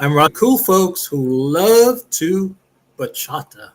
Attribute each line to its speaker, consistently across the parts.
Speaker 1: I'm Ron. Cool folks who love to bachata.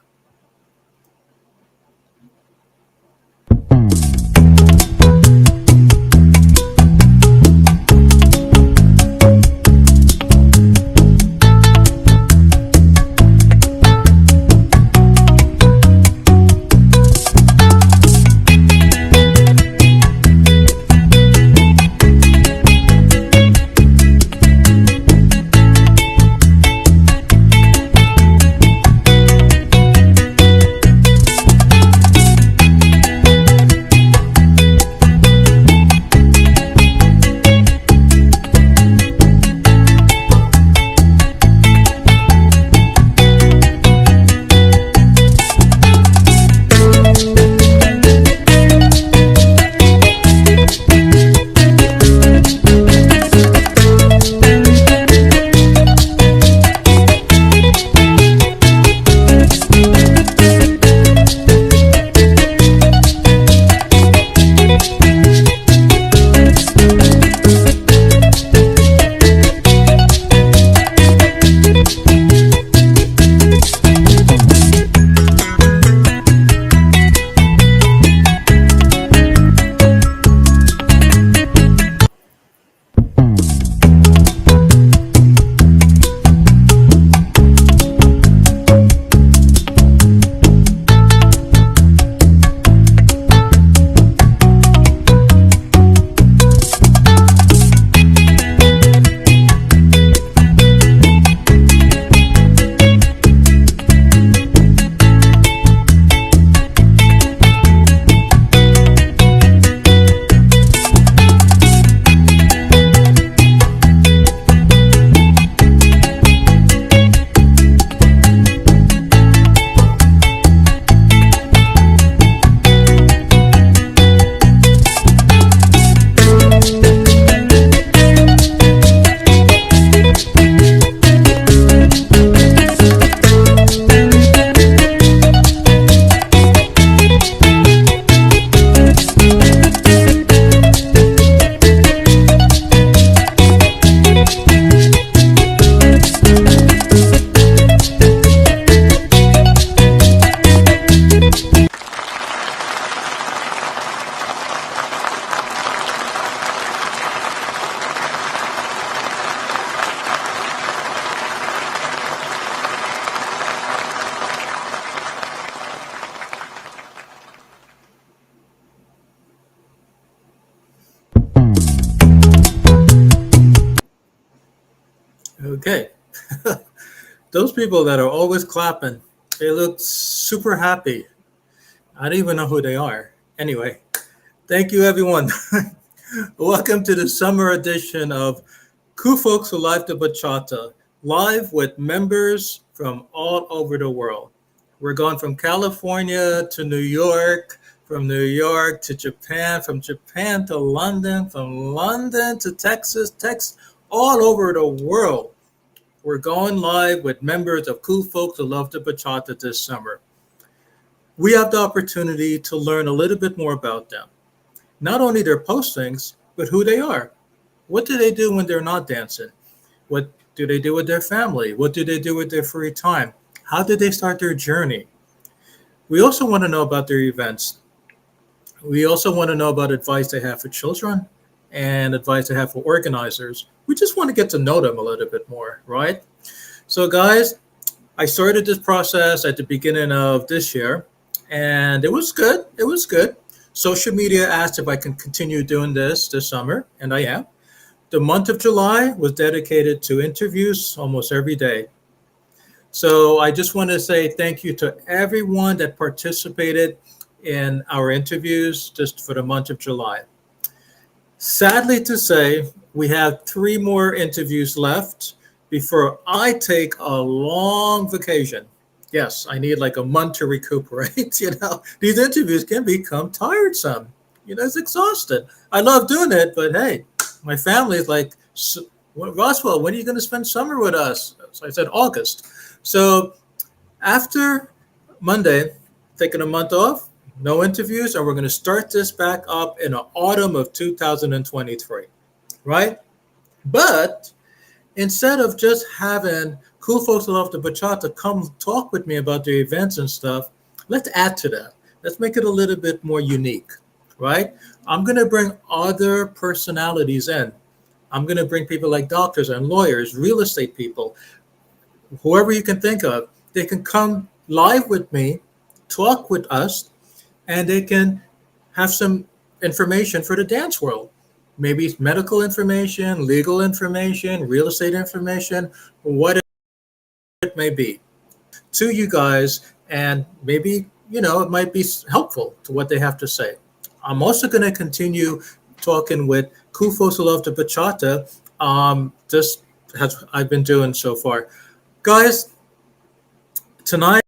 Speaker 1: Okay. Those people that are always clapping, they look super happy. I don't even know who they are. Anyway, thank you, everyone. Welcome to the summer edition of Cool Folks Who Live the Bachata, live with members from all over the world. We're going from California to New York, from New York to Japan, from Japan to London, from London to Texas, all over the world. We're going live with members of Cool Folks Who Love the Bachata this summer. We have the opportunity to learn a little bit more about them. Not only their postings, but who they are. What do they do when they're not dancing? What do they do with their family? What do they do with their free time? How did they start their journey? We also want to know about their events. We also want to know about advice they have for children and advice they have for organizers. We just want to get to know them a little bit more, right? So guys, I started this process at the beginning of this year, and it was good. It was good. Social media asked if I can continue doing this summer, and I am. The month of July was dedicated to interviews almost every day. So I just want to say thank you to everyone that participated in our interviews just for the month of July. Sadly to say, we have 3 more interviews left before I take a long vacation. Yes, I need like a month to recuperate. These interviews can become tiresome. It's exhausted. I love doing it, but hey, my family is like, Roswell, when are you going to spend summer with us? So I said August. So after Monday, taking a month off, no interviews, and we're going to start this back up in the autumn of 2023, right? But instead of just having cool folks who love the bachata come talk with me about their events and stuff, let's add to that. Let's make it a little bit more unique, right? I'm going to bring other personalities in. I'm going to bring people like doctors and lawyers, real estate people, whoever you can think of. They can come live with me, talk with us, and they can have some information for the dance world. Maybe it's medical information, legal information, real estate information, what it may be to you guys. And maybe, it might be helpful to what they have to say. I'm also going to continue talking with cool folks who love the bachata, just as I've been doing so far. Guys, tonight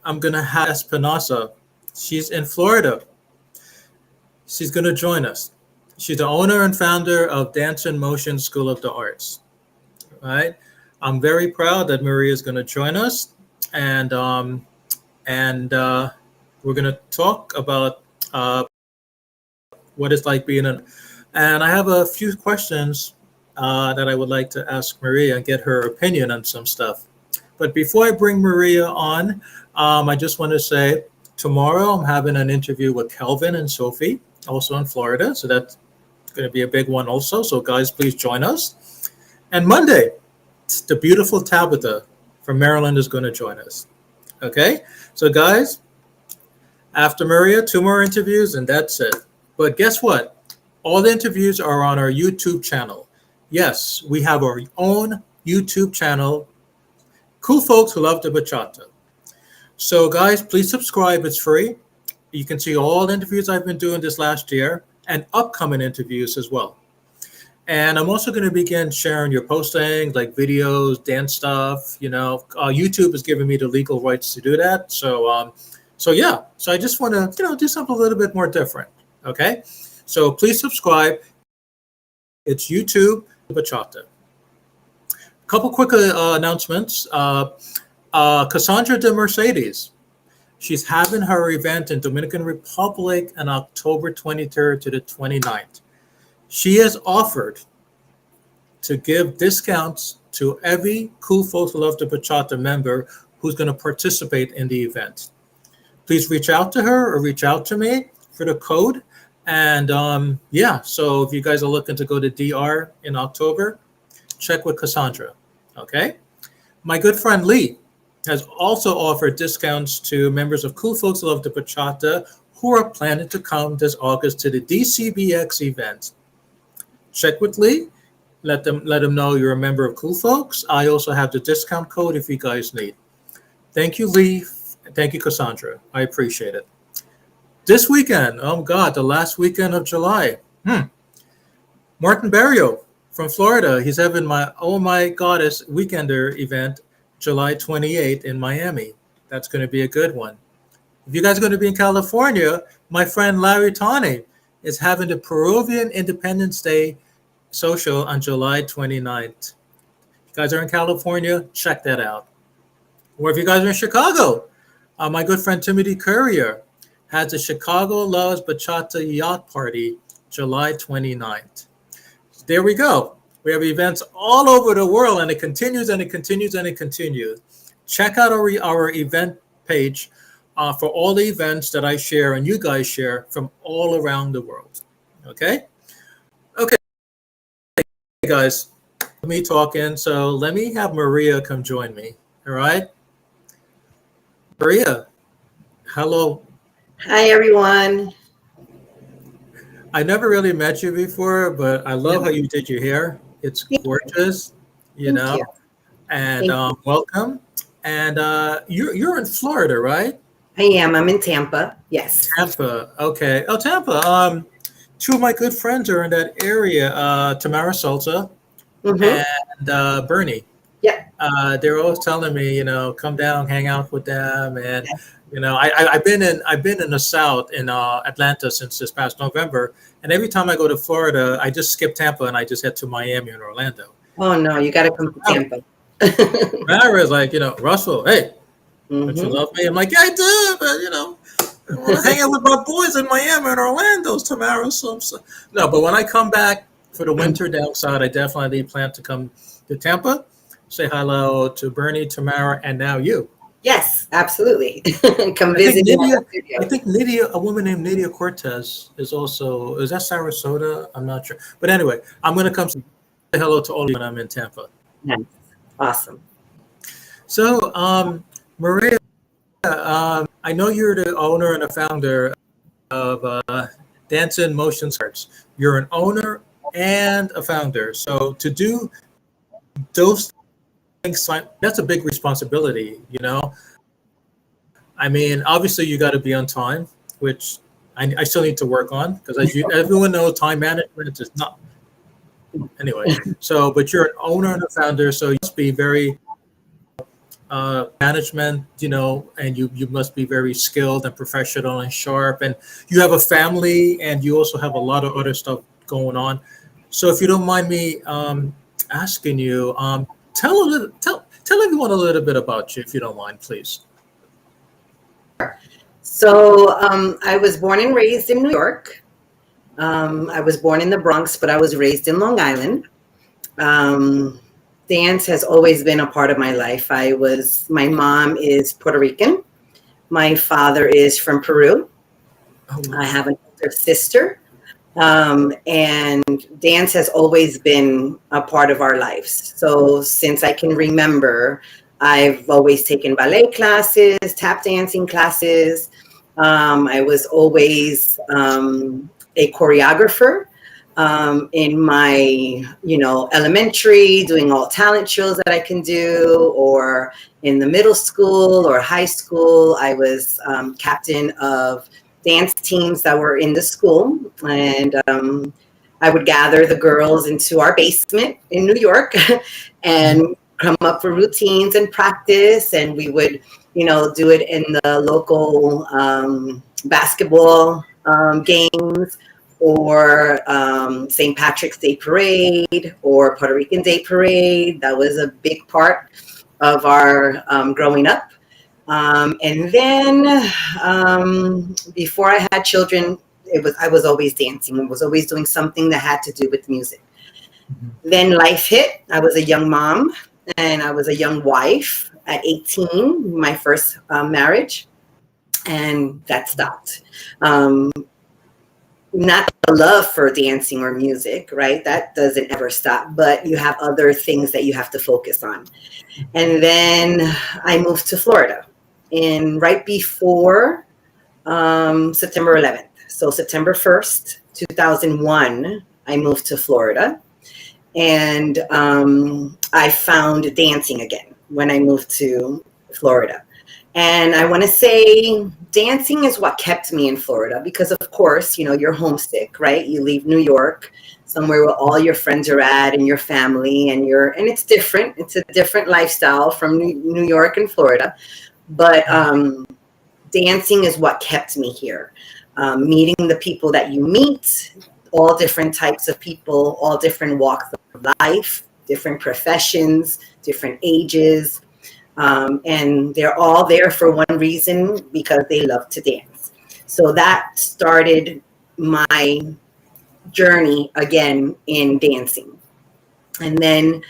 Speaker 1: I'm going to have Espinoza. She's in Florida. She's going to join us. She's the owner and founder of Dancin'Motion School of the Arts. Right? I'm very proud that Maria is going to join us, and we're going to talk about what it's like being an. And I have a few questions that I would like to ask Maria and get her opinion on some stuff. But before I bring Maria on, I just want to say tomorrow I'm having an interview with Kelvin and Sophie, also in Florida. So that's going to be a big one also. So guys, please join us. And Monday, the beautiful Tabitha from Maryland is going to join us. Okay? So guys, after Maria, 2 more interviews and that's it. But guess what? All the interviews are on our YouTube channel. Yes, we have our own YouTube channel, Cool Folks Who Love the Bachata. So guys, please subscribe. It's free. You can see all the interviews I've been doing this last year and upcoming interviews as well. And I'm also going to begin sharing your postings, like videos, dance stuff. YouTube is giving me the legal rights to do that. So yeah. So I just want to, do something a little bit more different. Okay. So please subscribe. It's YouTube Bachata. A couple quick announcements. Cassandra de Mercedes. She's having her event in Dominican Republic on October 23rd to the 29th. She has offered to give discounts to every Cool Folks Who Love the Bachata member who's going to participate in the event. Please reach out to her or reach out to me for the code. And so if you guys are looking to go to DR in October, check with Cassandra. Okay. My good friend Lee has also offered discounts to members of Cool Folks Who Love the Bachata who are planning to come this August to the DCBX event. Check with Lee. Let them know you're a member of Cool Folks. I also have the discount code if you guys need. Thank you, Lee. Thank you, Cassandra. I appreciate it. This weekend, oh God, the last weekend of July. Martin Barrio from Florida. He's having my Oh My Goddess Weekender event July 28th in Miami. That's going to be a good one. If you guys are going to be in California, my friend Larry Tawney is having the Peruvian Independence Day social on July 29th. If you guys are in California, check that out. Or if you guys are in Chicago, my good friend Timothy Courier has the Chicago Loves Bachata Yacht Party July 29th. There we go. We have events all over the world, and it continues and it continues and it continues. Check out our event page for all the events that I share and you guys share from all around the world. Okay, guys, me talking. So let me have Maria come join me. All right, Maria. Hello.
Speaker 2: Hi, everyone.
Speaker 1: I never really met you before, but I love how you did your hair. It's gorgeous,
Speaker 2: Thank you.
Speaker 1: And welcome. And you're in Florida, right?
Speaker 2: I am. I'm in Tampa. Yes.
Speaker 1: Tampa. Okay. Oh, Tampa. 2 of my good friends are in that area. Tamara Salsa and Bernie.
Speaker 2: Yeah.
Speaker 1: They're always telling me, come down, hang out with them, and I've been in the South in Atlanta since this past November, and every time I go to Florida, I just skip Tampa and I just head to Miami and Orlando.
Speaker 2: Oh no, you got to come to Tampa.
Speaker 1: Mara's like, Russell, hey, don't you love me? I'm like, yeah, I do, but I want to hang out with my boys in Miami and Orlando, Tamara. So no, but when I come back for the winter down south, I definitely plan to come to Tampa, say hello to Bernie, Tamara, and now you.
Speaker 2: Yes, absolutely. Come
Speaker 1: I think
Speaker 2: visit me at
Speaker 1: Nydia,
Speaker 2: the studio.
Speaker 1: I think Nydia, a woman named Nydia Cortez is also, is that Sarasota? I'm not sure. But anyway, I'm going to come say hello to all of you when I'm in Tampa.
Speaker 2: Nice. Awesome.
Speaker 1: So, Maria, I know you're the owner and the founder of Dancin'Motion School. You're an owner and a founder. So to do those things, that's a big responsibility, you know? I mean, obviously you got to be on time, which I still need to work on because everyone knows, time management is not. Anyway, so, but you're an owner and a founder, so you must be very management, you know, and you must be very skilled and professional and sharp, and you have a family, and you also have a lot of other stuff going on. So if you don't mind me asking you, tell everyone a little bit about you, if you don't mind, please.
Speaker 2: So I was born and raised in New York. I was born in the Bronx, but I was raised in Long Island. Dance has always been a part of my life. My mom is Puerto Rican. My father is from Peru. I have an older sister. And dance has always been a part of our lives. So since I can remember, I've always taken ballet classes, tap dancing classes. I was always a choreographer in my, elementary, doing all talent shows that I can do, or in the middle school or high school. I was captain of dance teams that were in the school, and I would gather the girls into our basement in New York and come up for routines and practice, and we would do it in the local basketball games, or St. Patrick's Day Parade, or Puerto Rican Day Parade. That was a big part of our growing up. And then before I had children, I was always dancing. I was always doing something that had to do with music. Then life hit. I was a young mom, and I was a young wife at 18, my first marriage, and that stopped. Not the love for dancing or music, right? That doesn't ever stop, but you have other things that you have to focus on. And then I moved to Florida right before September 11th. So September 1st, 2001, I moved to Florida, and I found dancing again when I moved to Florida. And I want to say dancing is what kept me in Florida, because of course, you're homesick, right? You leave New York, somewhere where all your friends are at and your family, and it's different. It's a different lifestyle from New York and Florida. But dancing is what kept me here. Meeting the people that you meet, all different types of people, all different walks of life, different professions, different ages. And they're all there for one reason, because they love to dance. So that started my journey again in dancing. And then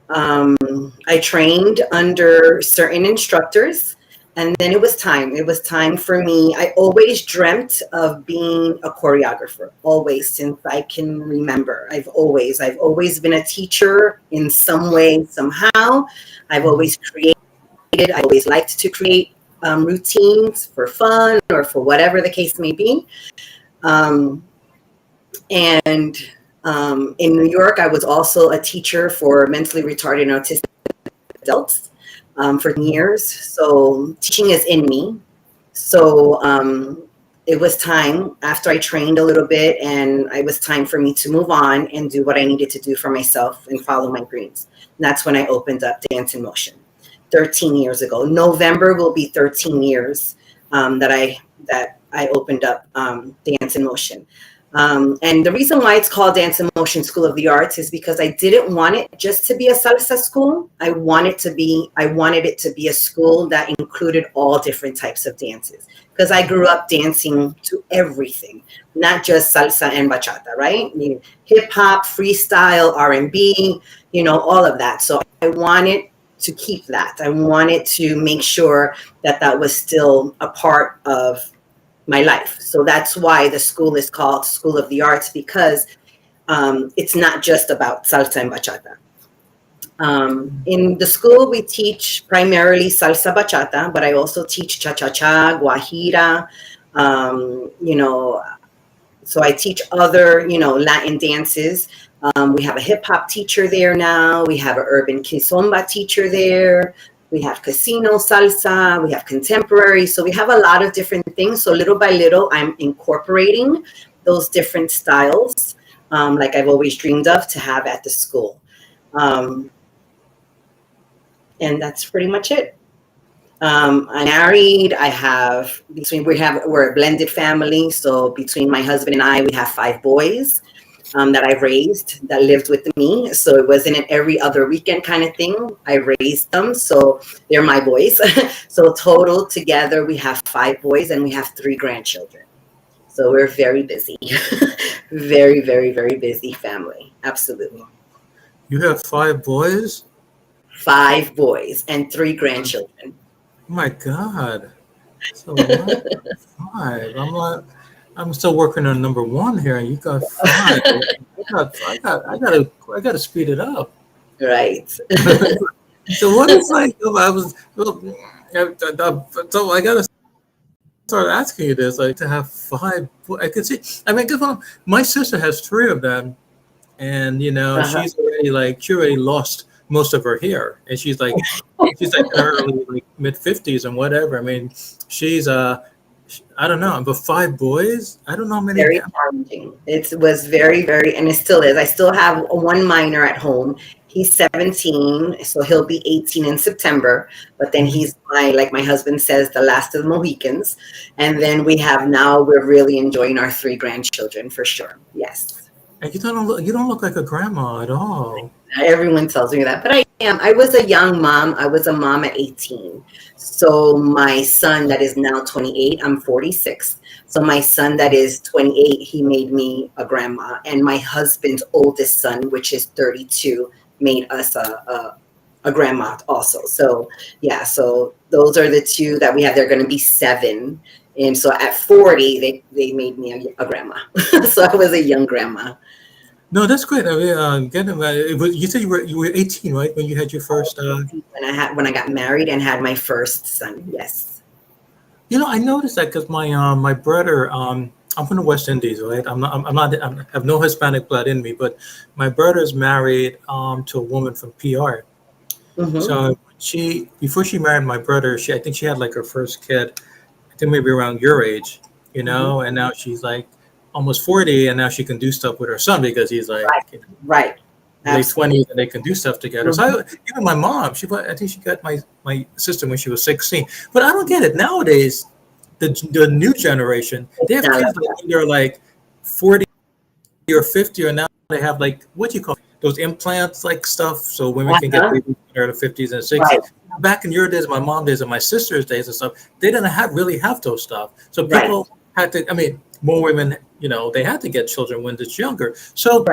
Speaker 2: I trained under certain instructors, and then it was time for me. I always dreamt of being a choreographer, always, since I can remember. I've always been a teacher in some way, somehow. I've always created. I always liked to create routines for fun or for whatever the case may be. And in New York, I was also a teacher for mentally retarded and autistic adults for years. So teaching is in me. So it was time, after I trained a little bit, and it was time for me to move on and do what I needed to do for myself and follow my dreams. And that's when I opened up Dancin'Motion 13 years ago. November will be 13 years that I opened up Dancin'Motion. And the reason why it's called Dancin'Motion School of the Arts is because I didn't want it just to be a salsa school. I wanted it to be a school that included all different types of dances, because I grew up dancing to everything, not just salsa and bachata, right? Hip hop, freestyle, R&B, all of that. So I wanted to keep that. I wanted to make sure that that was still a part of my life. So that's why the school is called School of the Arts, because it's not just about salsa and bachata. In the school, we teach primarily salsa bachata, but I also teach cha-cha-cha, guajira, so I teach other, Latin dances. We have a hip hop teacher there now. We have an urban kizomba teacher there. We have casino salsa, we have contemporary. So we have a lot of different things. So little by little, I'm incorporating those different styles, like I've always dreamed of to have at the school. And that's pretty much it. I'm married. We're a blended family. So between my husband and I, we have 5 boys. That I raised, that lived with me. So it wasn't an every other weekend kind of thing. I raised them, so they're my boys. So total together, we have 5 boys and we have 3 grandchildren. So we're very busy. Very, very, very busy family. Absolutely.
Speaker 1: You have 5 boys?
Speaker 2: 5 boys and 3 grandchildren.
Speaker 1: Oh my God. So what? 5. I'm still working on number 1 here, and you got 5. I gotta speed it up.
Speaker 2: Right.
Speaker 1: So what is like? So I gotta start asking you this, like to have 5. I could see. I mean, my sister has 3 of them, and she already lost most of her hair, and she's like in her early like mid-50s and whatever. I mean, she's I don't know, but 5 boys? I don't know how many.
Speaker 2: Very challenging. It was very, very, and it still is. I still have 1 minor at home. He's 17, so he'll be 18 in September. But then he's like my husband says, the last of the Mohicans. And then we're really enjoying our 3 grandchildren for sure. Yes.
Speaker 1: And you don't look like a grandma at all.
Speaker 2: Everyone tells me that, but I am. I was a young mom. I was a mom at 18. So my son that is now 28, I'm 46. So my son that is 28, he made me a grandma. And my husband's oldest son, which is 32, made us a grandma also. So yeah, so those are the 2 that we have. They're going to be 7. And so at 40, they made me a grandma. So I was a young grandma.
Speaker 1: No, that's great. I mean, you said you were 18, right, when you had your first?
Speaker 2: When I got married and had my first son. Yes.
Speaker 1: I noticed that because my brother, I'm from the West Indies, right? I have no Hispanic blood in me, but my brother's married to a woman from PR. Mm-hmm. So before she married my brother, I think she had like her first kid, I think maybe around your age, mm-hmm. And now she's like almost 40, and now she can do stuff with her son because he's like
Speaker 2: right.
Speaker 1: Late 20s, and they can do stuff together. Mm-hmm. So even my mom, I think she got my sister when she was 16. But I don't get it nowadays. The new generation, they have kids when they're like 40 or 50, or now they have like what do you call it? Those implants like stuff, so women can get babies in their 50s and 60s. Right. Back in your days, my mom days, and my sister's days and stuff, they didn't really have those stuff. So people had to. I mean, more women, they had to get children when it's younger. So,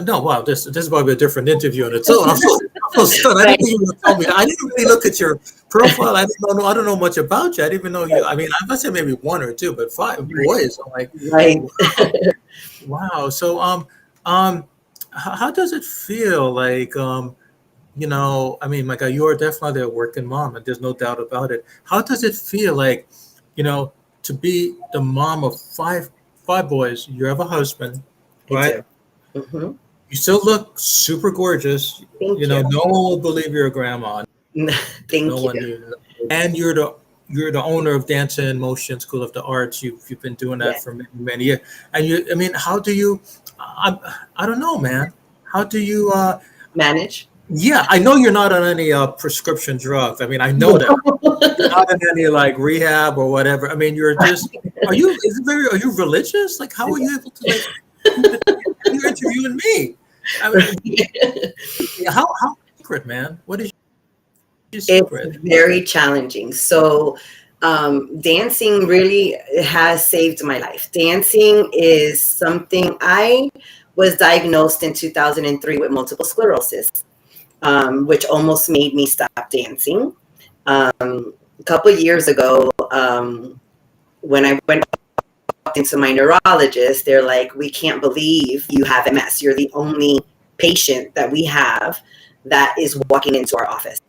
Speaker 1: no, wow, this is probably a different interview in itself. I'm so stunned. I didn't even tell me. I didn't really look at your profile. I don't know much about you. I didn't even know you. I mean, I must say maybe 1 or 2, but 5 boys. I'm like, wow. So, how does it feel like, I mean, my God, you are definitely a working mom, and there's no doubt about it. How does it feel like, to be the mom of 5 boys? You have a husband, right? Mm-hmm. You still look super gorgeous.
Speaker 2: Thank you.
Speaker 1: No one will believe you're a grandma.
Speaker 2: Thank you.
Speaker 1: And you're the owner of Dancin'Motion School of the Arts. You've been doing that for many, many years. And how do you? I don't know, man. How do you
Speaker 2: manage?
Speaker 1: Yeah, I know you're not on any prescription drugs. I mean, I know that you're not in any like rehab or whatever. I mean, you're just. Are you? Is it very? Are you religious? Like, how are you able to like keep it? And you're interviewing me. I mean, how secret, man? What is your
Speaker 2: It's
Speaker 1: secret?
Speaker 2: very challenging. So, dancing really has saved my life. Dancing is something I was diagnosed in 2003 with multiple sclerosis, which almost made me stop dancing. A couple of years ago, when I went into my neurologist, they're like, "We can't believe you have MS. You're the only patient that we have that is walking into our office."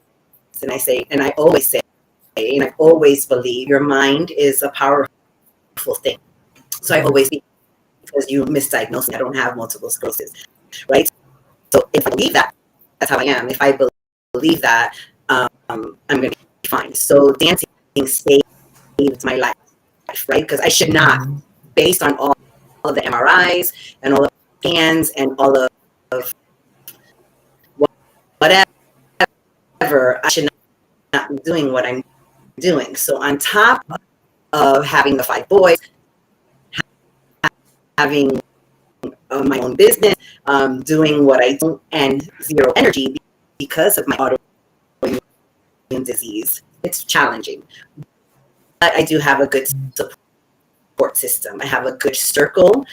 Speaker 2: And I say, and I always say, and I always believe your mind is a powerful thing. So I always, because you misdiagnosed me, I don't have multiple sclerosis, right? So if I believe that, that's how I am. If I believe that, I'm going to be fine. So dancing saved my life, right? Because I should not,
Speaker 1: Mhm.
Speaker 2: based on all of the MRIs and all the scans and all of whatever, I should not be doing what I'm doing. So on top of having the 5 boys, having my own business, doing what I do, and zero energy because of my autoimmune disease, it's challenging. But I do have a good support system. I have a good circle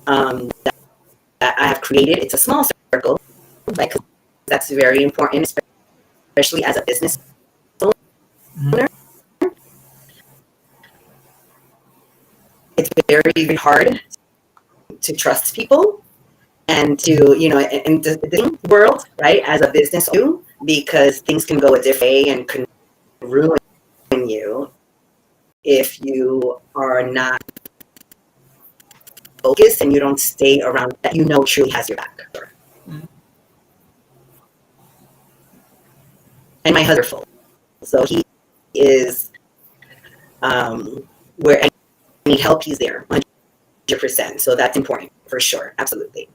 Speaker 2: that I have created. It's a small circle, right? 'Cause that's very important, especially as a business
Speaker 1: Mhm.
Speaker 2: owner. It's very hard to trust people and to, in the world, right, as a business owner, because things can go a different way and can ruin you if you are not focused and you don't stay around that truly has your back. And my husband's wonderful, so he is where I need help, he's there 100%. So that's important for sure, absolutely.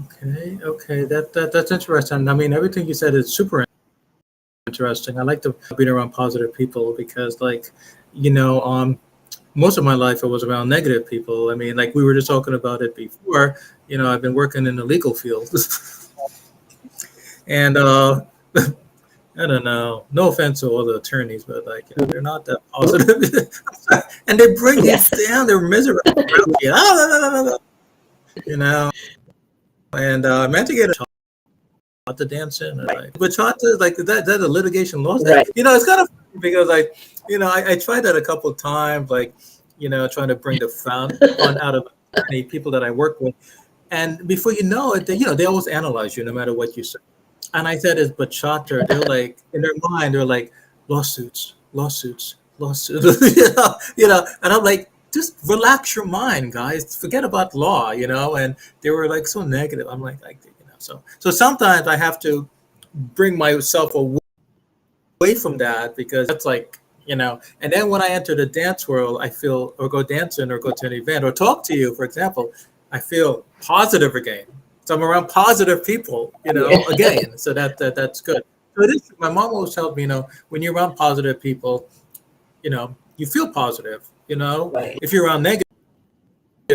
Speaker 1: Okay, okay, that's interesting. I mean, everything you said is super interesting. I like to being around positive people because, like, you know, most of my life I was around negative people. I mean, like we were just talking about it before. You know, I've been working in the legal field, and I don't know. No offense to all the attorneys, but like, you know, they're not that positive, and they bring you
Speaker 2: Yes.
Speaker 1: down. They're miserable. You know, and I meant to get a to dance in, or
Speaker 2: Right.
Speaker 1: like bachata, like that a litigation loss.
Speaker 2: Right.
Speaker 1: You know, it's kind of funny because like, you know, I tried that a couple of times, like, you know, trying to bring the fun out of any people that I work with, and before you know it, they always analyze you no matter what you say. And I said it's bachata. They're like in their mind, they're like lawsuits, lawsuits, lawsuits. And I'm like, just relax your mind, guys. Forget about law, you know. And they were like so negative. I'm like, you know, so sometimes I have to bring myself away from that because that's like, you know. And then when I enter the dance world, I feel, or go dancing or go to an event or talk to you, for example, I feel positive again. So I'm around positive people, you know,
Speaker 2: Yeah.
Speaker 1: again. So that's good. So it is. My mom always told me, you know, when you're around positive people, you know, you feel positive. You know,
Speaker 2: Right.
Speaker 1: if you're around negative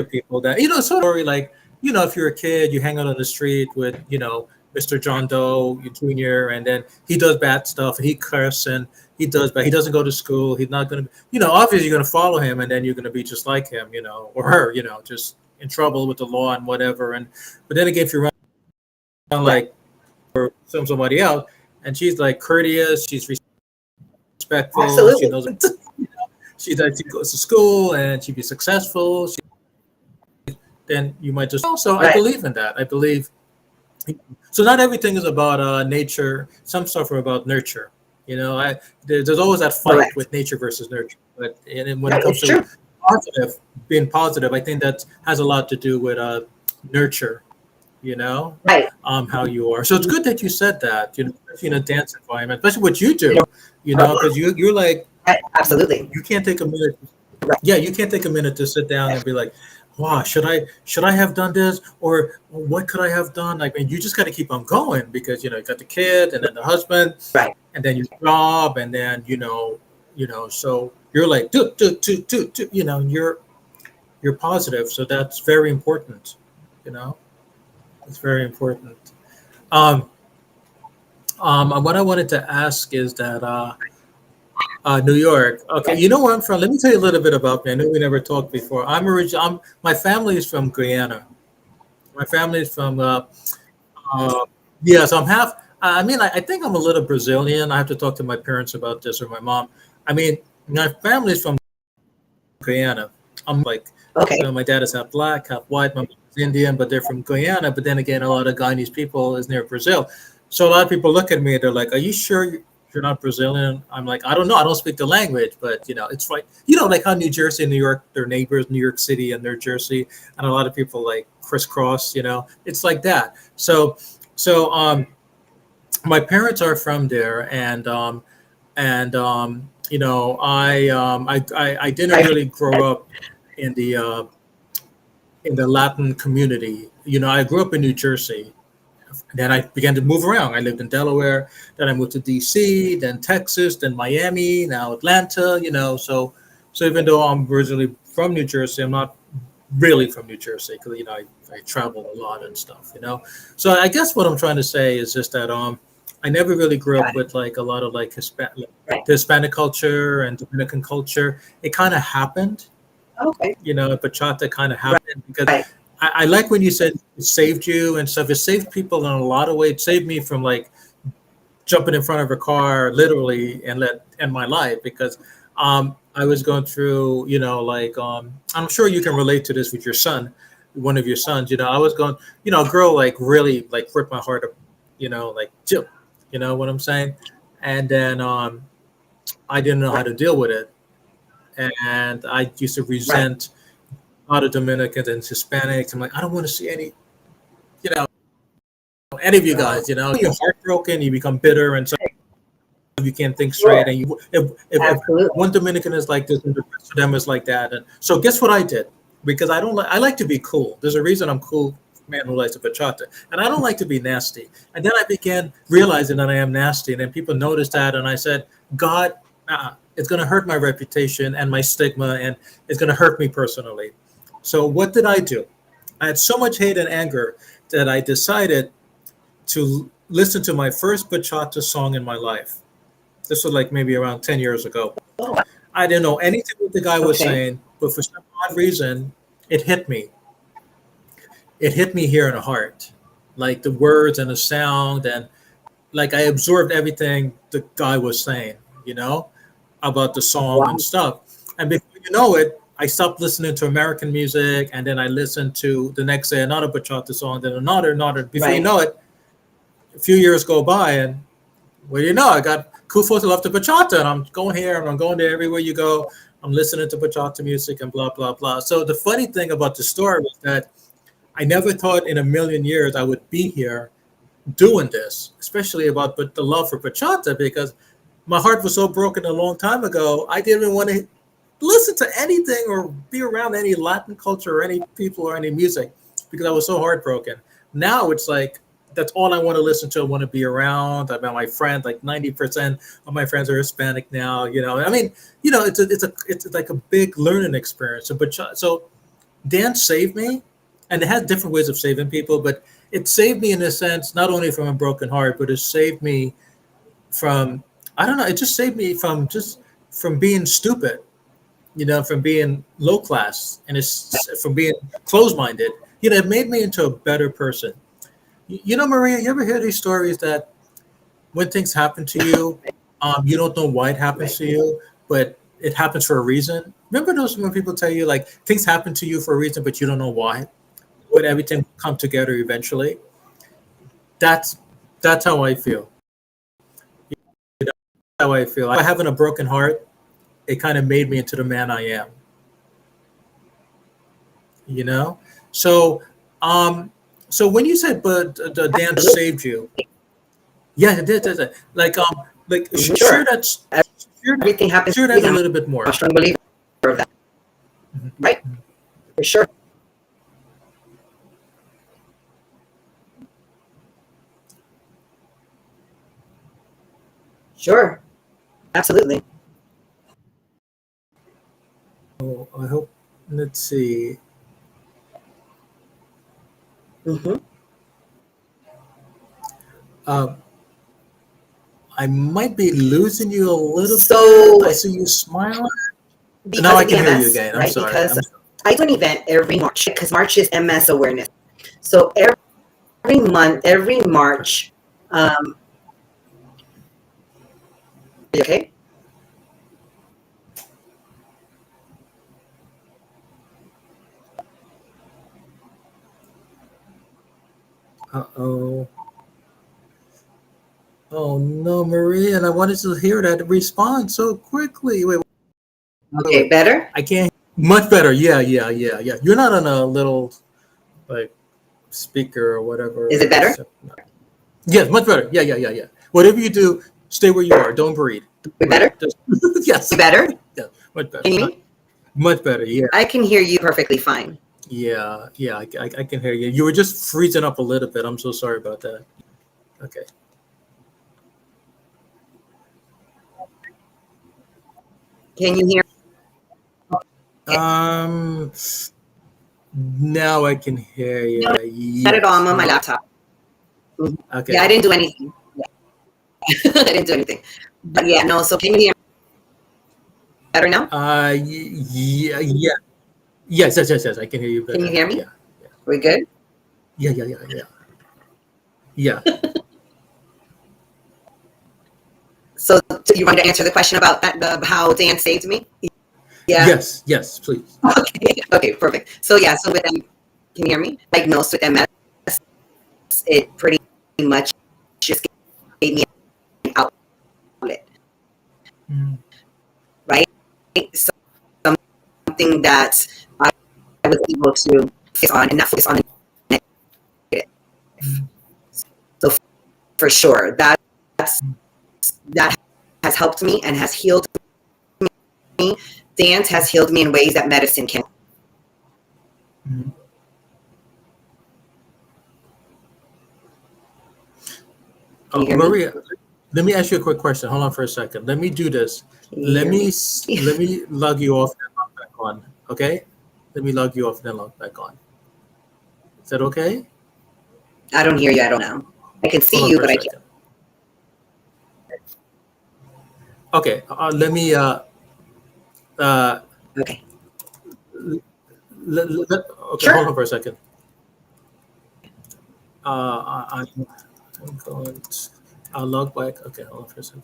Speaker 1: people, that sort of like, you know, if you're a kid, you hang out on the street with, you know, Mr. John Doe Jr., and then he does bad stuff and he curses and he does bad. He doesn't go to school. He's not going to, you know, obviously you're going to follow him, and then you're going to be just like him, you know, or her, you know, just in trouble with the law and whatever. And but then again, if you're around
Speaker 2: Right.
Speaker 1: like or somebody else, and she's like courteous, she's respectful, she
Speaker 2: Absolutely.
Speaker 1: knows, she goes to school and she be successful. Then you might just. Also, I
Speaker 2: Right.
Speaker 1: believe in that. I believe. So not everything is about nature. Some stuff are about nurture. You know, there's always that fight
Speaker 2: Correct.
Speaker 1: with nature versus nurture. But and when it
Speaker 2: Right.
Speaker 1: comes
Speaker 2: It's
Speaker 1: to
Speaker 2: true.
Speaker 1: positive, being positive, I think that has a lot to do with nurture. You know,
Speaker 2: Right.
Speaker 1: how you are. So it's good that you said that. You know, especially in a dance environment, especially what you
Speaker 2: You
Speaker 1: do.
Speaker 2: know,
Speaker 1: You know, because you're like
Speaker 2: right. Absolutely.
Speaker 1: you can't take a minute.
Speaker 2: Right.
Speaker 1: Yeah, you can't take a minute to sit down and be like, wow, should I have done this, or what could I have done? Like, I mean, you just got to keep on going because you got the kid and then the husband
Speaker 2: Right.
Speaker 1: and then your job and then so you're like do, and you're positive. So that's very important. You know, it's very important. Um, what I wanted to ask is that New York. Okay, you know where I'm from. Let me tell you a little bit about me. I know we never talked before. My family is from Guyana. My family is from uh, yeah. So I'm half. I mean, I think I'm a little Brazilian. I have to talk to my parents about this or my mom. I mean, my family is from Guyana. I'm like,
Speaker 2: Okay.
Speaker 1: my dad is half black, half white. My mom is Indian, but they're from Guyana. But then again, a lot of Guyanese people is near Brazil. So a lot of people look at me and they're like, "Are you sure you're not Brazilian?" I'm like, "I don't know. I don't speak the language, but it's like like how New Jersey and New York, they're neighbors, New York City and New Jersey, and a lot of people like crisscross. It's like that. So my parents are from there, and I didn't
Speaker 2: Right.
Speaker 1: really grow up in the Latin community. I grew up in New Jersey. Then I began to move around. I lived in Delaware. Then I moved to D.C. Then Texas. Then Miami. Now Atlanta. So even though I'm originally from New Jersey, I'm not really from New Jersey because I travel a lot and stuff. So I guess what I'm trying to say is just that I never really grew up
Speaker 2: Got it.
Speaker 1: with like a lot of like
Speaker 2: Right.
Speaker 1: Hispanic culture and Dominican culture. It kind of happened,
Speaker 2: Okay.
Speaker 1: bachata kind of
Speaker 2: Right.
Speaker 1: happened because
Speaker 2: Right.
Speaker 1: I like when you said it saved you and stuff. It saved people in a lot of ways. It saved me from like jumping in front of a car literally and let end my life because I was going through, like I'm sure you can relate to this with your son, one of your sons. I was going, a girl like really like ripped my heart up, like Jill, you know what I'm saying? And then I didn't know how to deal with it, and I used to
Speaker 2: Right.
Speaker 1: resent a lot of Dominicans and Hispanics. I'm like, I don't want to see you know, any of you
Speaker 2: Oh,
Speaker 1: guys. You're heartbroken, you become bitter, and so you can't think straight.
Speaker 2: sure.
Speaker 1: And if
Speaker 2: Absolutely.
Speaker 1: one Dominican is like this, and the rest of them is like that, and so guess what I did? Because I don't like, I like to be cool. There's a reason I'm cool man who likes to bachata, and I don't like to be nasty. And then I began realizing that I am nasty, and then people noticed that, and I said, God, it's going to hurt my reputation and my stigma, and it's going to hurt me personally. So what did I do? I had so much hate and anger that I decided to listen to my first bachata song in my life. This was like maybe around 10 years ago.
Speaker 2: Oh,
Speaker 1: I didn't know anything what the guy was
Speaker 2: okay.
Speaker 1: saying, but for some odd reason, it hit me. It hit me here in the heart. Like the words and the sound, and like I absorbed everything the guy was saying, you know, about the song and
Speaker 2: Wow.
Speaker 1: stuff. And before you know it, I stopped listening to American music, and then I listened to the next day another bachata song, then another. Before you
Speaker 2: Right.
Speaker 1: know it, a few years go by, and well, I got Kufo to love the bachata, and I'm going here and I'm going there. Everywhere you go, I'm listening to bachata music and blah blah blah. So the funny thing about the story was that I never thought in a million years I would be here doing this, especially about the love for bachata, because my heart was so broken a long time ago. I didn't even want to listen to anything or be around any Latin culture or any people or any music because I was so heartbroken. Now it's like that's all I want to listen to. I want to be around. I mean, my friends, like 90% of my friends are Hispanic now. I mean, it's like a big learning experience. So dance saved me, and it has different ways of saving people, but it saved me in a sense not only from a broken heart, but it saved me from I don't know. It just saved me from being stupid, from being low class, and it's from being closed minded. It made me into a better person. Maria, you ever hear these stories that when things happen to you, you don't know why it happens
Speaker 2: Right.
Speaker 1: to you, but it happens for a reason? Remember those when people tell you like things happen to you for a reason, but you don't know why, but everything will come together eventually? That's that's how I feel. That's how I feel. I having a broken heart, it kind of made me into the man I am. You know, so um, so when you said but the dance
Speaker 2: Absolutely.
Speaker 1: saved you, yeah, it did. Like
Speaker 2: Sure.
Speaker 1: share that
Speaker 2: Everything happens
Speaker 1: share
Speaker 2: for a
Speaker 1: that a
Speaker 2: reason.
Speaker 1: little bit
Speaker 2: I'm a
Speaker 1: more.
Speaker 2: strong believer of that.
Speaker 1: Mhm.
Speaker 2: Right. For sure. Sure. Absolutely.
Speaker 1: Oh, I hope. Let's see.
Speaker 2: Hmm.
Speaker 1: Uh, I might be losing you a little
Speaker 2: So
Speaker 1: bit. I see you smiling. Now
Speaker 2: because
Speaker 1: I
Speaker 2: of the
Speaker 1: can hear you
Speaker 2: MS,
Speaker 1: again. I'm
Speaker 2: right?
Speaker 1: sorry.
Speaker 2: Because I do an event every March because March is MS awareness. So every month, every March, um, okay.
Speaker 1: Uh-oh. Oh no, Maria, and I wanted to hear that response so quickly.
Speaker 2: Okay,
Speaker 1: Wait.
Speaker 2: better?
Speaker 1: I can't. Much better. Yeah. You're not on a little like speaker or
Speaker 2: Is
Speaker 1: whatever.
Speaker 2: it better?
Speaker 1: Yes, much better. Yeah. Whatever you do, stay where you are. Don't breathe.
Speaker 2: We
Speaker 1: Breathe.
Speaker 2: better?
Speaker 1: Just, yes.
Speaker 2: You better?
Speaker 1: Yeah, much better.
Speaker 2: Can you hear me?
Speaker 1: Much better. Yeah.
Speaker 2: I can hear you perfectly fine.
Speaker 1: Yeah. I can hear you. You were just freezing up a little bit. I'm so sorry about that. Okay.
Speaker 2: Can you hear? Okay.
Speaker 1: Um. Now I can hear you.
Speaker 2: No, not at all.
Speaker 1: Yes.
Speaker 2: I'm on my
Speaker 1: Now.
Speaker 2: laptop. Mhm. Yeah, I
Speaker 1: Okay.
Speaker 2: didn't do anything. I didn't do anything. But yeah, no. So can you hear better now?
Speaker 1: Yeah. Yes. I can hear you
Speaker 2: Can you
Speaker 1: better
Speaker 2: hear
Speaker 1: now.
Speaker 2: me?
Speaker 1: Yeah.
Speaker 2: We good?
Speaker 1: Yeah. Yeah.
Speaker 2: So do you want to answer the question about how Dan saved me? Yeah.
Speaker 1: Yes, please.
Speaker 2: Okay. Okay. Perfect. So yeah. So with can you hear me? Diagnosed with MS, it pretty much just gave me an outlet,
Speaker 1: Mm.
Speaker 2: right? So something that I was able to focus on and not focus on the negative.
Speaker 1: Mm.
Speaker 2: So for sure, that has helped me and has healed me. Dance has healed me in ways that medicine can.
Speaker 1: Mm.
Speaker 2: Can you
Speaker 1: Oh,
Speaker 2: hear me?
Speaker 1: Maria, let me ask you a quick question. Hold on for a second. Let me do this.
Speaker 2: Can you hear me?
Speaker 1: Let me log you off and log back on. Okay? Let me log you off and then log back on. Is that okay?
Speaker 2: I don't hear you. I don't know. I can
Speaker 1: Hold
Speaker 2: see
Speaker 1: on
Speaker 2: you,
Speaker 1: for a
Speaker 2: but I can't.
Speaker 1: second. Okay. Let me. Uh,
Speaker 2: Okay.
Speaker 1: okay. Hold
Speaker 2: Sure.
Speaker 1: on for a second. I'm going. I'll log back. Okay. Hold on for a second.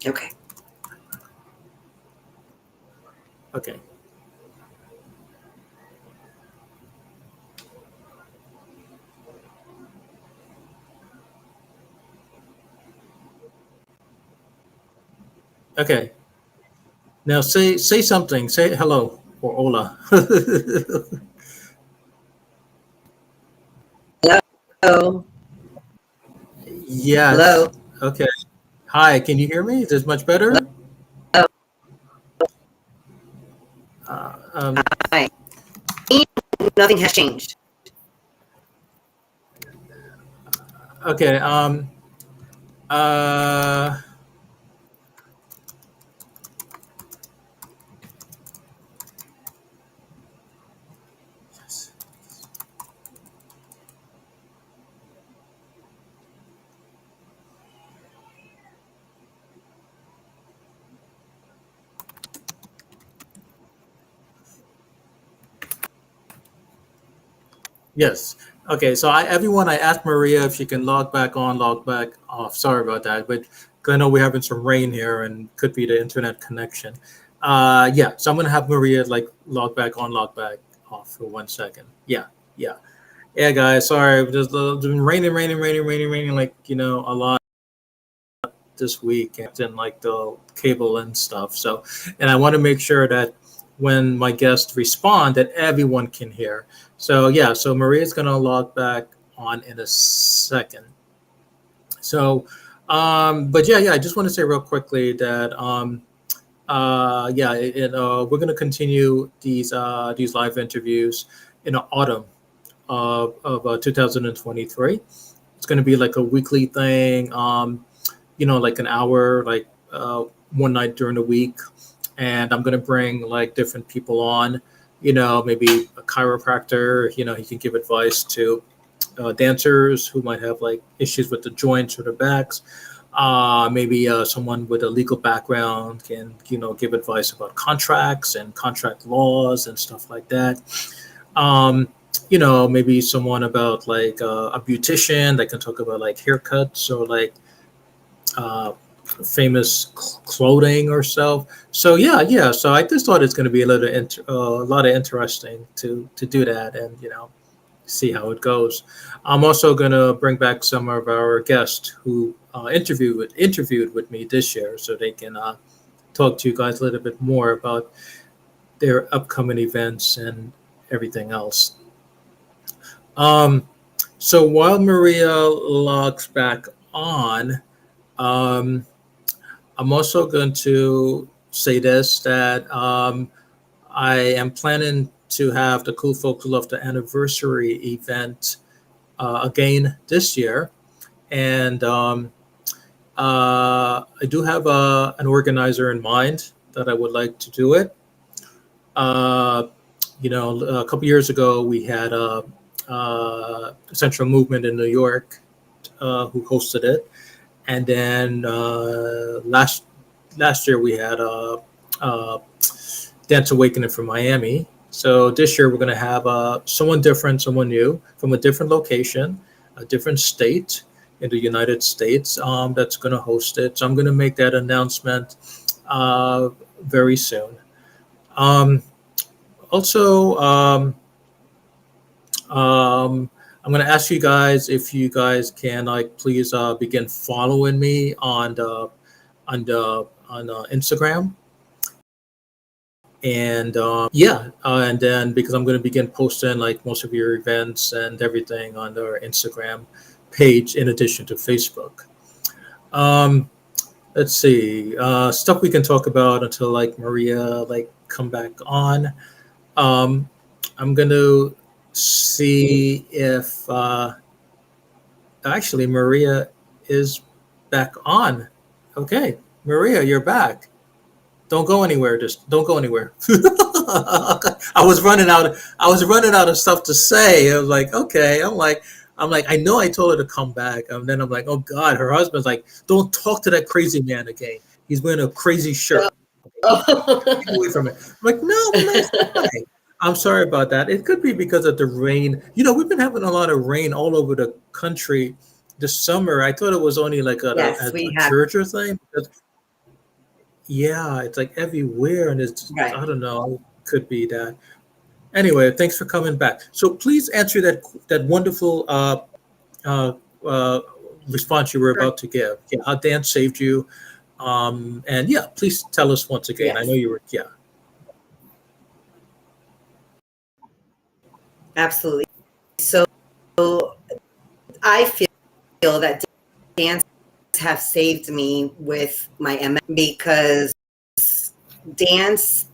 Speaker 2: Okay.
Speaker 1: Okay. Okay. Now say something. Say hello or hola.
Speaker 2: Hello.
Speaker 1: Yes.
Speaker 2: Hello.
Speaker 1: Okay. Hi. Can you hear me? Is this much better?
Speaker 2: Hello.
Speaker 1: Uh, um,
Speaker 2: Hi. Nothing has changed.
Speaker 1: okay. Uh, yes. Okay. So everyone, I asked Maria if she can log back on, log back off. Sorry about that, but 'cause I know we're having some rain here and could be the internet connection. Yeah. So I'm gonna have Maria like log back on, log back off for 1 second. Yeah, guys. Sorry, just it's been raining, like a lot this week and like the cable and stuff. So, and I want to make sure that when my guests respond, that everyone can hear. So yeah, so Maria's gonna log back on in a second. So, but yeah, I just want to say real quickly that we're gonna continue these live interviews in the autumn of 2023. It's going to be like a weekly thing. like an hour, like one night during the week, and I'm going to bring like different people on. Maybe a chiropractor. He can give advice to dancers who might have like issues with the joints or the backs. Maybe someone with a legal background can give advice about contracts and contract laws and stuff like that. um, Maybe someone about like a beautician that can talk about like haircuts or like uh, famous clothing or so. So yeah. So I just thought it's going to be a lot of interesting to do that, and see how it goes. I'm also going to bring back some of our guests who interviewed with me this year, so they can talk to you guys a little bit more about their upcoming events and everything else. Um, so while Maria logs back on, um, I'm also going to say this, that I am planning to have the Cool Folks Love the Anniversary event again this year. And I do have an organizer in mind that I would like to do it. Uh, a couple years ago, we had a Central Movement in New York who hosted it. And then last year we had Dance Awakening from Miami. So this year we're going to have someone different, someone new from a different location, a different state in the United States that's going to host it. So I'm going to make that announcement very soon. Um, Also, I'm going to ask you guys if you guys can like please begin following me on Instagram. And and then because I'm going to begin posting like most of your events and everything on our Instagram page in addition to Facebook. Um, let's see, stuff we can talk about until like Maria like come back on. Um, I'm going to see if actually Maria is back on. Okay, Maria, you're back. Don't go anywhere. Just don't go anywhere. I was running out of stuff to say. I was like, okay. I'm like, I know I told her to come back. And then I'm like, oh God, her husband's like, don't talk to that crazy man again. He's wearing a crazy shirt. Get away from it. I'm like, no, that's fine. I'm sorry about that. It could be because of the rain. We've been having a lot of rain all over the country this summer. I thought it was only like
Speaker 2: Yes,
Speaker 1: a
Speaker 2: we have.
Speaker 1: Georgia thing. Yeah, it's like everywhere, and it's
Speaker 2: Right.
Speaker 1: I don't know. Could be that. Anyway, thanks for coming back. So please answer that wonderful uh, uh, response you were
Speaker 2: Sure.
Speaker 1: about to give. Yeah, how Dan saved you, and yeah, please tell us once again. I know
Speaker 2: Yes,
Speaker 1: you were
Speaker 2: absolutely. So I feel that dance have saved me with my MS because dance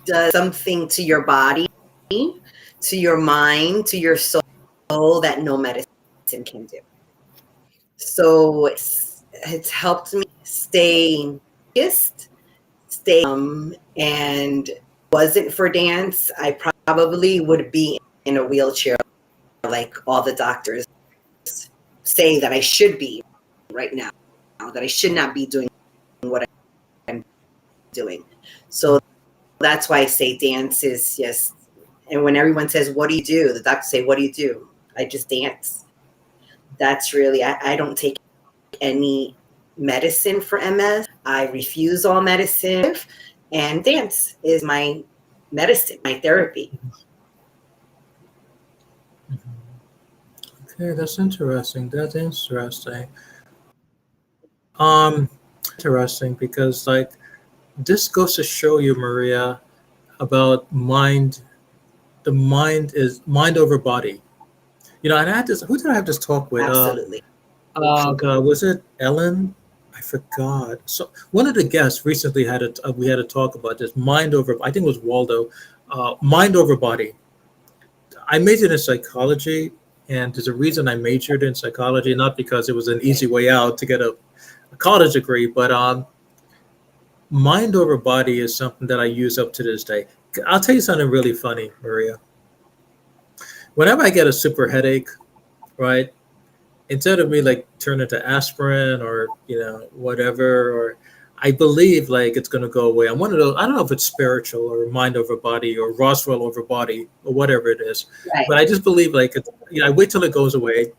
Speaker 2: does something to your body, to your mind, to your soul that no medicine can do. So it's helped me stay focused, stay and wasn't for dance, I probably would be in a wheelchair like all the doctors say that I should be right now, that I should not be doing what I'm doing. So that's why I say dance is just, and when everyone says, what do you do? The doctors say, what do you do? I just dance. That's really, I don't take any medicine for MS. I refuse all medicine, and dance is my medicine, my therapy.
Speaker 1: okay. That's interesting. That's interesting. Um, interesting because like this goes to show you, Maria, about mind. The mind is mind over body. And I had this. Who did I have this talk with?
Speaker 2: Absolutely.
Speaker 1: God, was it Ellen? I forgot. So one of the guests recently we had a talk about this mind over. I think it was Waldo. Mind over body. I majored in psychology, and there's a reason I majored in psychology, not because it was an easy way out to get a college degree, but mind over body is something that I use up to this day. I'll tell you something really funny, Maria. Whenever I get a super headache, right? Instead of me like turning to aspirin or whatever, or I believe like it's gonna go away. I'm one of those. I don't know if it's spiritual or mind over body or Roswell over body or whatever it is,
Speaker 2: Right.
Speaker 1: but I just believe like I wait till it goes away.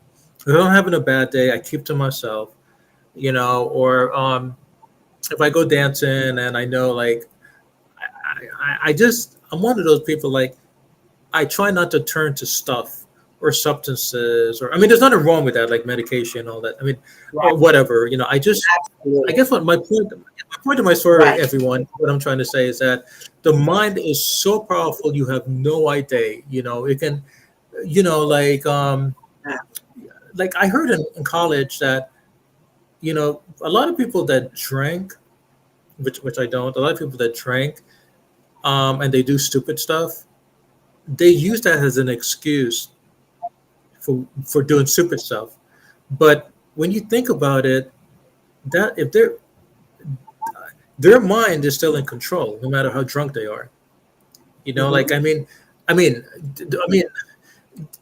Speaker 1: If I'm having a bad day, I keep to myself, or if I go dancing and I know like I'm one of those people like I try not to turn to stuff or substances or I mean there's nothing wrong with that like medication all that I mean
Speaker 2: Right.
Speaker 1: or whatever I
Speaker 2: Absolutely.
Speaker 1: guess what my point of my story
Speaker 2: Right.
Speaker 1: everyone what I'm trying to say is that the mind is so powerful you have no idea it can like
Speaker 2: Yeah.
Speaker 1: like I heard in college that a lot of people that drank which I don't a lot of people that drank and they do stupid stuff they use that as an excuse for doing stupid stuff. But when you think about it, that if their mind is still in control, no matter how drunk they are. Like
Speaker 2: Hmm.
Speaker 1: I mean, I mean,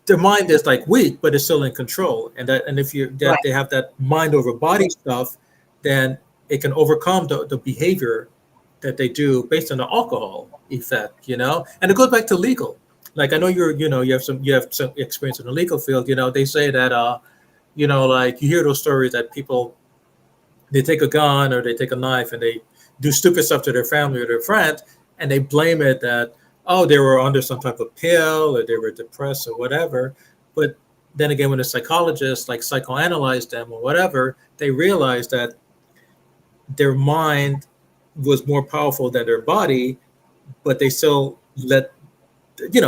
Speaker 1: their mind is like weak, but it's still in control. And if you that
Speaker 2: Right.
Speaker 1: they have that mind over body stuff, then it can overcome the behavior that they do based on the alcohol effect. And it goes back to legal. Like I know you have some experience in the legal field. They say that like you hear those stories that people they take a gun or they take a knife and they do stupid stuff to their family or their friends and they blame it that oh they were under some type of pill or they were depressed or whatever. But then again when a psychologist like psychoanalyze them or whatever they realize that their mind was more powerful than their body but they still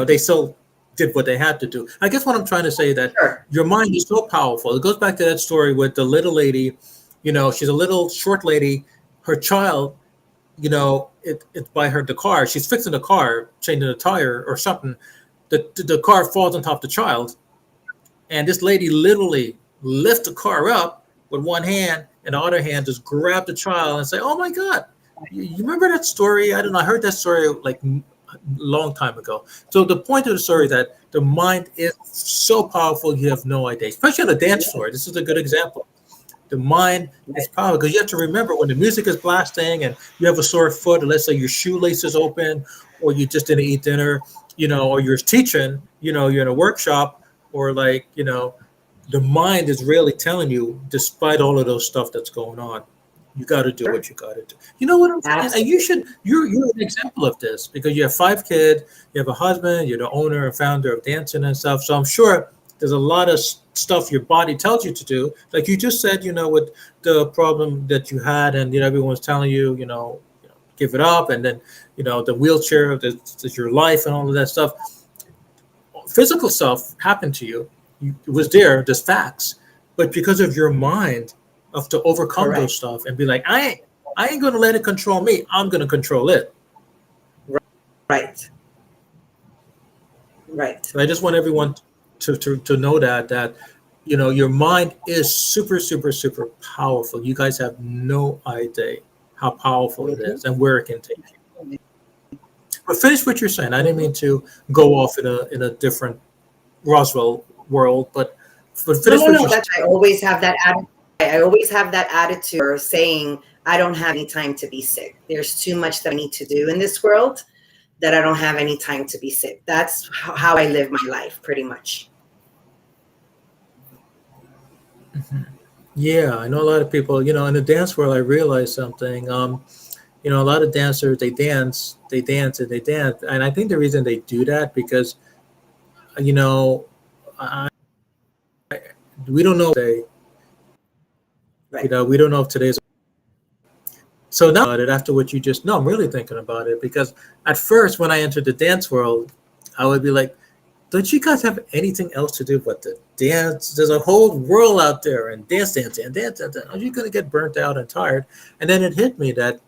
Speaker 1: they still did what they had to do. I guess what I'm trying to say is that
Speaker 2: Sure.
Speaker 1: your mind is so powerful. It goes back to that story with the little lady. She's a little short lady. Her child, it's by her the car. She's fixing the car, changing the tire or something. The car falls on top of the child, and this lady literally lifts the car up with one hand, and the other hand just grab the child and say, "Oh my God, you remember that story? I don't know. I heard that story like a long time ago." So the point of the story is that the mind is so powerful you have no idea, especially on the dance floor. This is a good example. The mind is
Speaker 2: Right.
Speaker 1: powerful because you have to remember when the music is blasting and you have a sore foot, or let's say your shoelace is open, or you just didn't eat dinner, or you're teaching, you're in a workshop, or like, the mind is really telling you, despite all of those stuff that's going on, you got to do
Speaker 2: Sure.
Speaker 1: what you got to do. You know what I'm saying? And you
Speaker 2: Absolutely.
Speaker 1: should. You're an example of this because you have 5 kids, you have a husband, you're the owner and founder of dancing and stuff. So I'm sure there's a lot of stuff your body tells you to do. Like you just said, with the problem that you had, and everyone's telling you, give it up, and then the wheelchair, that's your life, and all of that stuff. Physical stuff happened to you. It was there, there's facts, but because of your mind, of to overcome those
Speaker 2: Correct.
Speaker 1: stuff and be like, I ain't gonna let it control me. I'm gonna control it.
Speaker 2: Right. Right.
Speaker 1: And I just want everyone to know that your mind is super super super powerful. You guys have no idea how powerful it
Speaker 2: Hmm.
Speaker 1: is and where it can take you. But finish what you're saying. I didn't mean to go off in a different Roswell world, but
Speaker 2: No,
Speaker 1: finish
Speaker 2: no,
Speaker 1: what
Speaker 2: no.
Speaker 1: you're
Speaker 2: That's I always have that attitude. I always have that attitude or saying I don't have any time to be sick. There's too much that I need to do in this world that I don't have any time to be sick. That's how I live my life, pretty much.
Speaker 1: saying. Yeah, I know a lot of people, in the dance world, I realized something. A lot of dancers, and they dance. And I think the reason they do that because, you know, I, we don't know today,
Speaker 2: Right.
Speaker 1: we don't know if today's. So now about it after what you just know, I'm really thinking about it because at first when I entered the dance world, I would be like, don't you guys have anything else to do but to dance? There's a whole world out there and dance. Are you gonna get burnt out and tired? And then it hit me that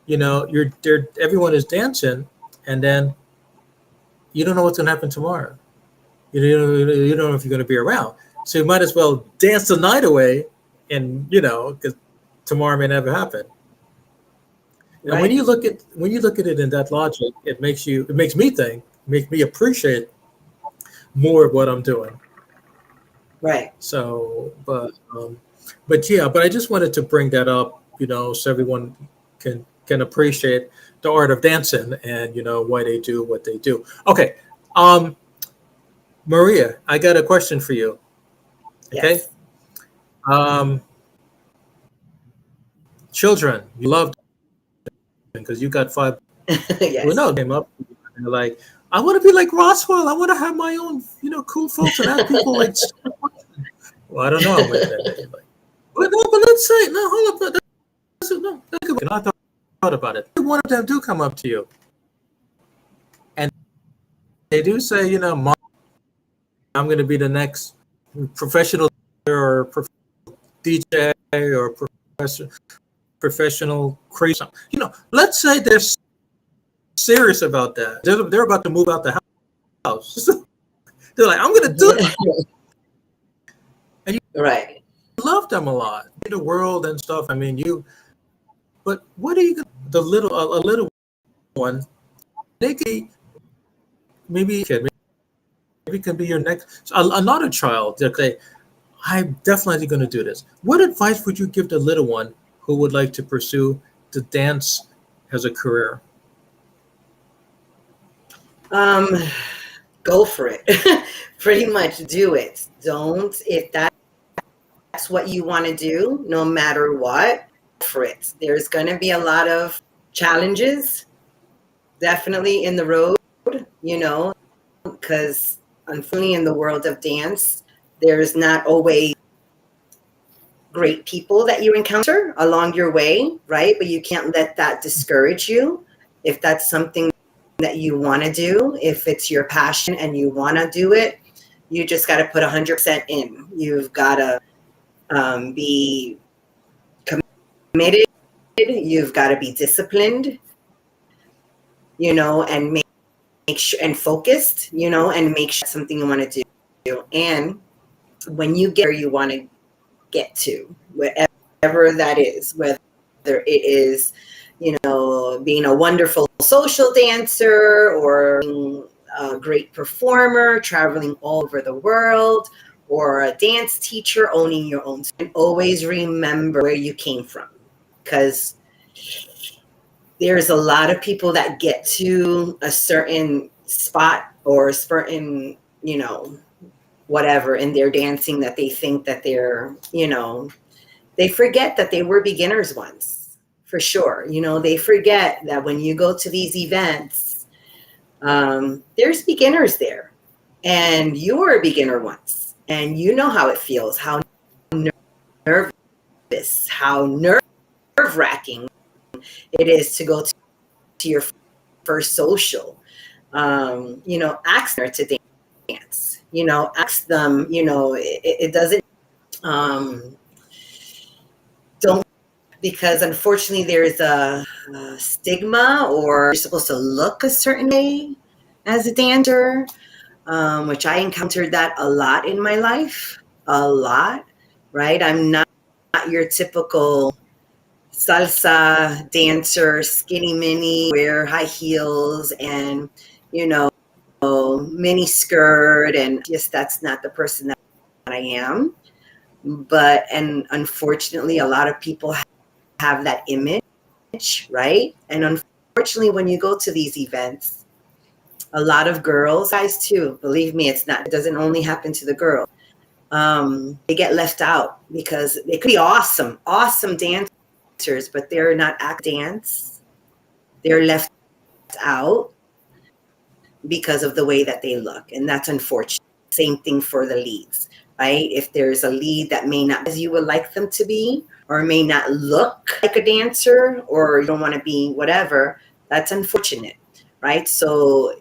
Speaker 1: you're there. Everyone is dancing, and then you don't know what's gonna happen tomorrow. You don't know if you're gonna be around. So you might as well dance the night away, and because tomorrow may never happen. And
Speaker 2: Right.
Speaker 1: when you look at it in that logic, it makes me think, makes me appreciate more of what I'm doing.
Speaker 2: Right.
Speaker 1: So, but yeah, but I just wanted to bring that up, so everyone can appreciate the art of dancing and why they do what they do. Okay, um, Maria, I got a question for you. Okay,
Speaker 2: Yes.
Speaker 1: um, children, you love because you got five. Well,
Speaker 2: Yes.
Speaker 1: no, came up and they're like, I want to be like Roswell. I want to have my own, cool folks and have people like. Well, I don't know. Like, well, no, but let's say no. Hold up, no. Think about it. I thought about it. One of them do come up to you, and they do say, Mom, I'm going to be the next professional or DJ or professional crazy. Let's say they're serious about that. They're about to move out the house. They're like, I'm going to do it. And you
Speaker 2: Right.
Speaker 1: love them a lot. The world and stuff. I mean, but what are you going to, a little one, they could be, maybe a kid, maybe it can be your next, another child. Okay, I'm definitely going to do this. What advice would you give the little one who would like to pursue the dance as a career?
Speaker 2: Um, Go for it. Pretty much do it. Don't, if that's what you want to do, no matter what, go for it. There's going to be a lot of challenges, definitely in the road, because unfortunately in the world of dance, there's not always great people that you encounter along your way, right? But you can't let that discourage you. If that's something that you want to do, if it's your passion and you want to do it, you just got to put 100% in. You've got to be committed. You've got to be disciplined, and make sure and focused, and make sure it's something you want to do. And when you get where you want to get to, whatever that is, whether it is, being a wonderful social dancer or being a great performer, traveling all over the world, or a dance teacher, owning your own. And always remember where you came from, because there's a lot of people that get to a certain spot or a certain, whatever in their dancing that they think that they're, they forget that they were beginners once, for sure. They forget that when you go to these events, there's beginners there, and you were a beginner once, and you know how it feels, how nervous, how nerve-wracking it is to go to your first social. Ask them to dance. Ask them. It doesn't. Don't, because unfortunately there's a stigma, or you're supposed to look a certain way as a dancer, which I encountered that a lot in my life, a lot. Right, I'm not your typical salsa dancer, skinny mini, wear high heels and mini skirt, and just that's not the person that I am. And unfortunately, a lot of people have that image, right? And unfortunately, when you go to these events, a lot of girls, guys too, believe me, it doesn't only happen to the girls. They get left out because they could be awesome dancers, but they're not act dance. They're left out because of the way that they look, and that's unfortunate. Same thing for the leads, right? If there's a lead that may not as you would like them to be, or may not look like a dancer, or you don't want to be whatever, that's unfortunate, right? So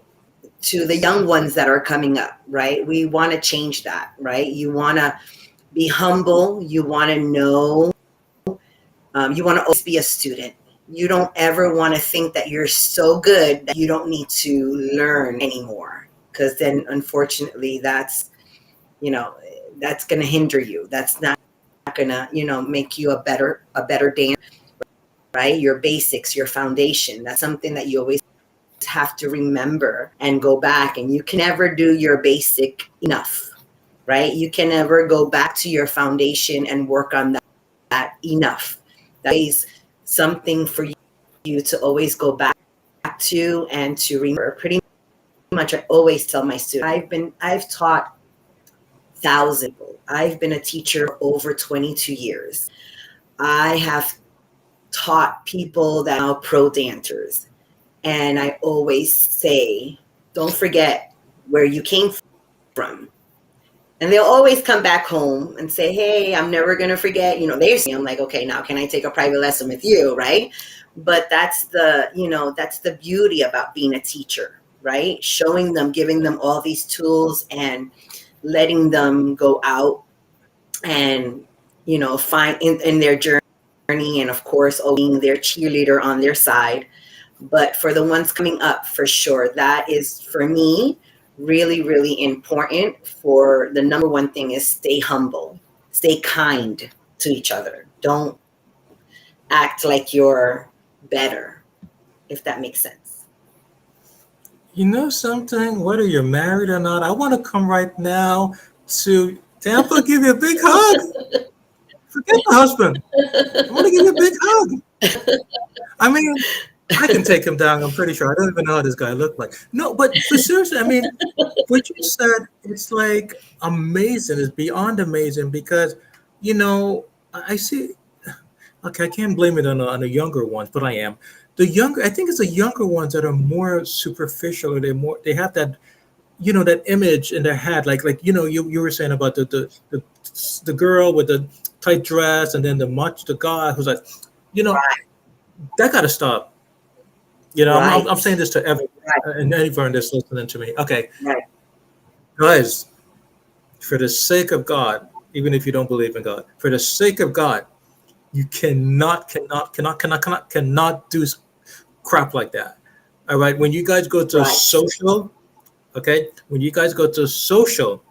Speaker 2: to the young ones that are coming up, right, we want to change that, right? You want to be humble. You want to know. You want to always be a student. You don't ever want to think that you're so good that you don't need to learn anymore, because then unfortunately that's going to hinder you. That's not gonna, make you a better dancer, right? Your basics, your foundation. That's something that you always have to remember and go back. And you can never do your basic enough, right? You can never go back to your foundation and work on that enough. That is something for you to always go back to and to remember. Pretty much, I always tell my students, I've taught thousands. I've been a teacher for over 22 years. I have taught people that are pro dancers. And I always say, don't forget where you came from. And they'll always come back home and say, hey, I'm never going to forget. They see, I'm like, okay, now can I take a private lesson with you, right? But that's the beauty about being a teacher, right? Showing them, giving them all these tools and letting them go out and, find in their journey. And of course, being their cheerleader on their side. But for the ones coming up, for sure, that is, for me, really, really important. For the number one thing is stay humble, stay kind to each other. Don't act like you're better, if that makes sense.
Speaker 1: You know something? Whether you're married or not, I want to come right now to Tampa, give you a big hug. Forget the husband. I want to give you a big hug. I mean, I can take him down. I'm pretty sure. I don't even know how this guy looked like. No, but seriously, I mean, what you said, it's like amazing. It's beyond amazing because, I see. Okay, I can't blame it on the younger ones, but I am. I think it's the younger ones that are more superficial, or they have that, that image in their head, like you were saying about the girl with the tight dress, and then the guy who's like,
Speaker 2: Right.
Speaker 1: that got to stop.
Speaker 2: Right.
Speaker 1: I'm saying this to everyone and anyone that's listening to me. Okay, guys, for the sake of God, even if you don't believe in God, for the sake of God, you cannot do crap like that. All right, when you guys go to social, okay, when you guys go to social,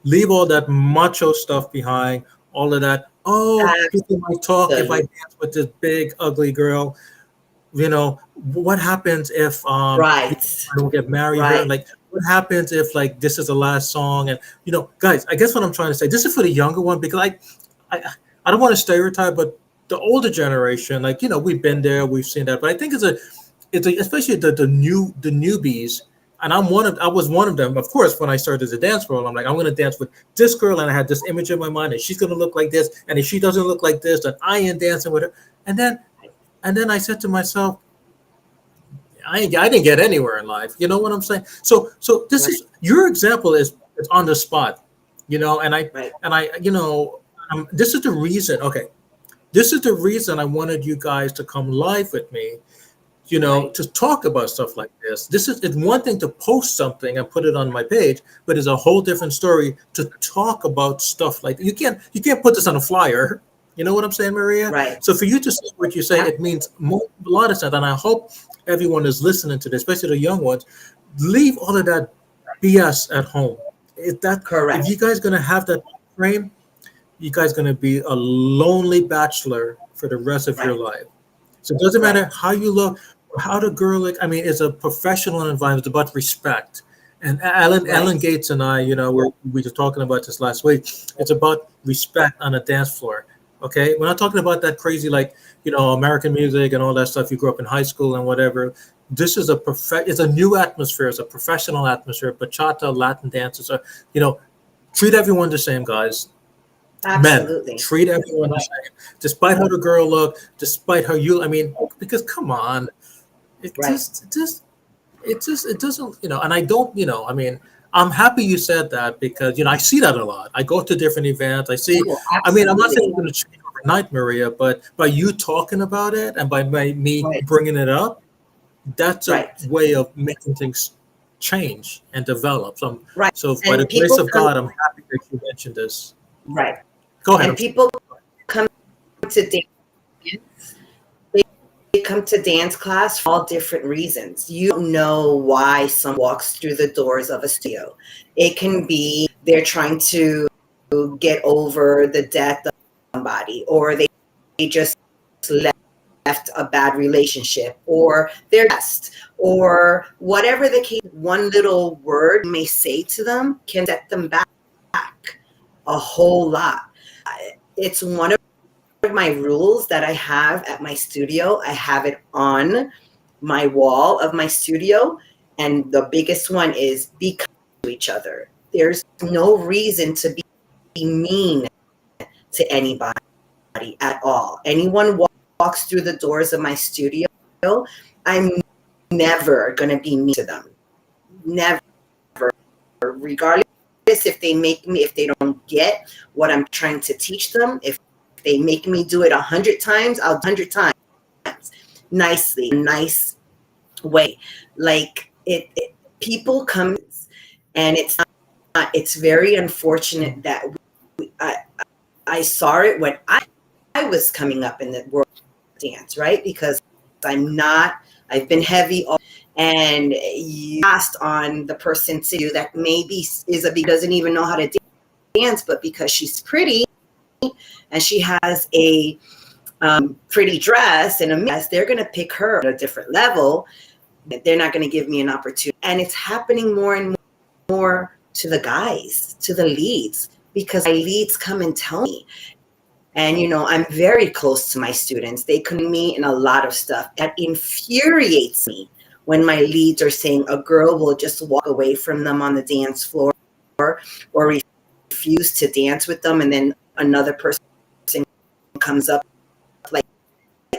Speaker 1: leave all that macho stuff behind. All of that. Oh, people might talk if I dance with this big ugly girl. What happens if I don't get married here? Like, what happens if like this is the last song? And guys, I guess what I'm trying to say, this is for the younger one, because I don't want to stereotype, but the older generation, like we've been there, we've seen that. But I think it's especially the newbies. And I was one of them. Of course, when I started as a dance girl, I'm like, I'm going to dance with this girl, and I had this image in my mind, and she's going to look like this, and if she doesn't look like this, then I ain't dancing with her. And then I said to myself, I didn't get anywhere in life. You know what I'm saying? So this is your example is on the spot, this is the reason. Okay, this is the reason I wanted you guys to come live with me, to talk about stuff like this. It's one thing to post something and put it on my page, but it's a whole different story to talk about stuff like that. You can't put this on a flyer. You know what I'm saying, Maria?
Speaker 2: Right.
Speaker 1: So for you to say what you say, it means a lot of sense. And I hope everyone is listening to this, especially the young ones. Leave all of that BS at home. Is that correct? If you guys gonna have that frame, you guys gonna be a lonely bachelor for the rest of your life. So it doesn't matter how you look, or how the girl look. I mean, it's a professional environment. It's about respect. And Alan Gates and I, we were talking about this last week. It's about respect on a dance floor. Okay, we're not talking about that crazy, like, American music and all that stuff you grew up in high school and whatever. This is it's a new atmosphere. It's a professional atmosphere. Bachata, Latin dances are, treat everyone the same, guys.
Speaker 2: Absolutely.
Speaker 1: Men, treat everyone the same. Despite how the girl look, despite how because come on, it doesn't, and I don't, I mean, I'm happy you said that, because I see that a lot. I go to different events. I see. I mean, I'm not saying it's going to change overnight, Maria, but by you talking about it and by me bringing it up, that's a way of making things change and develop. So by the grace of God, I'm happy that you mentioned this.
Speaker 2: Right.
Speaker 1: Go ahead.
Speaker 2: And people come to dance. They come to dance class for all different reasons. You don't know why someone walks through the doors of a studio. It can be they're trying to get over the death somebody, or they just left a bad relationship, or they're stressed, or whatever the case. One little word you may say to them can set them back a whole lot. It's one of my rules that I have at my studio. I have it on my wall of my studio, and the biggest one is be kind to each other. There's no reason to be mean to anybody at all. Anyone walks through the doors of my studio, I'm never going to be mean to them. Never. Regardless if they don't get what I'm trying to teach them, if they make me do it 100 times, I'll do 100 times. Nicely, nice way. Like people come, and it's very unfortunate that I saw it when I was coming up in the world of dance, right? Because I've been heavy, and you asked on the person to do that maybe doesn't even know how to dance, but because she's pretty and she has a pretty dress and a mess, they're going to pick her at a different level. They're not going to give me an opportunity. And it's happening more and more to the guys, to the leads, because my leads come and tell me. And, I'm very close to my students. They come to me in a lot of stuff. That infuriates me when my leads are saying a girl will just walk away from them on the dance floor or refuse to dance with them. And then another person comes up like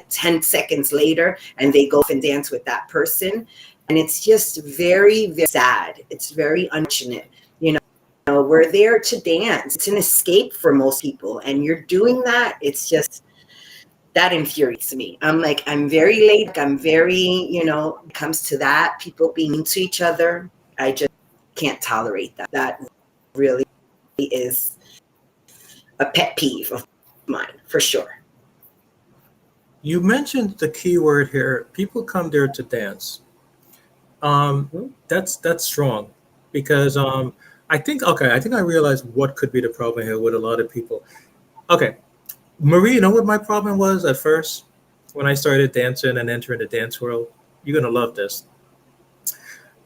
Speaker 2: 10 seconds later and they go and dance with that person. And it's just very, very sad. It's very unfortunate. We're there to dance. It's an escape for most people. And you're doing that. It's just, that infuriates me. I'm very late. I'm very, it comes to that, people being mean to each other. I just can't tolerate that. That really is a pet peeve of mine, for sure.
Speaker 1: You mentioned the key word here. People come there to dance. That's strong, because I think I realized what could be the problem here with a lot of people. Okay, Marie, you know what my problem was at first when I started dancing and entering the dance world? You're gonna love this.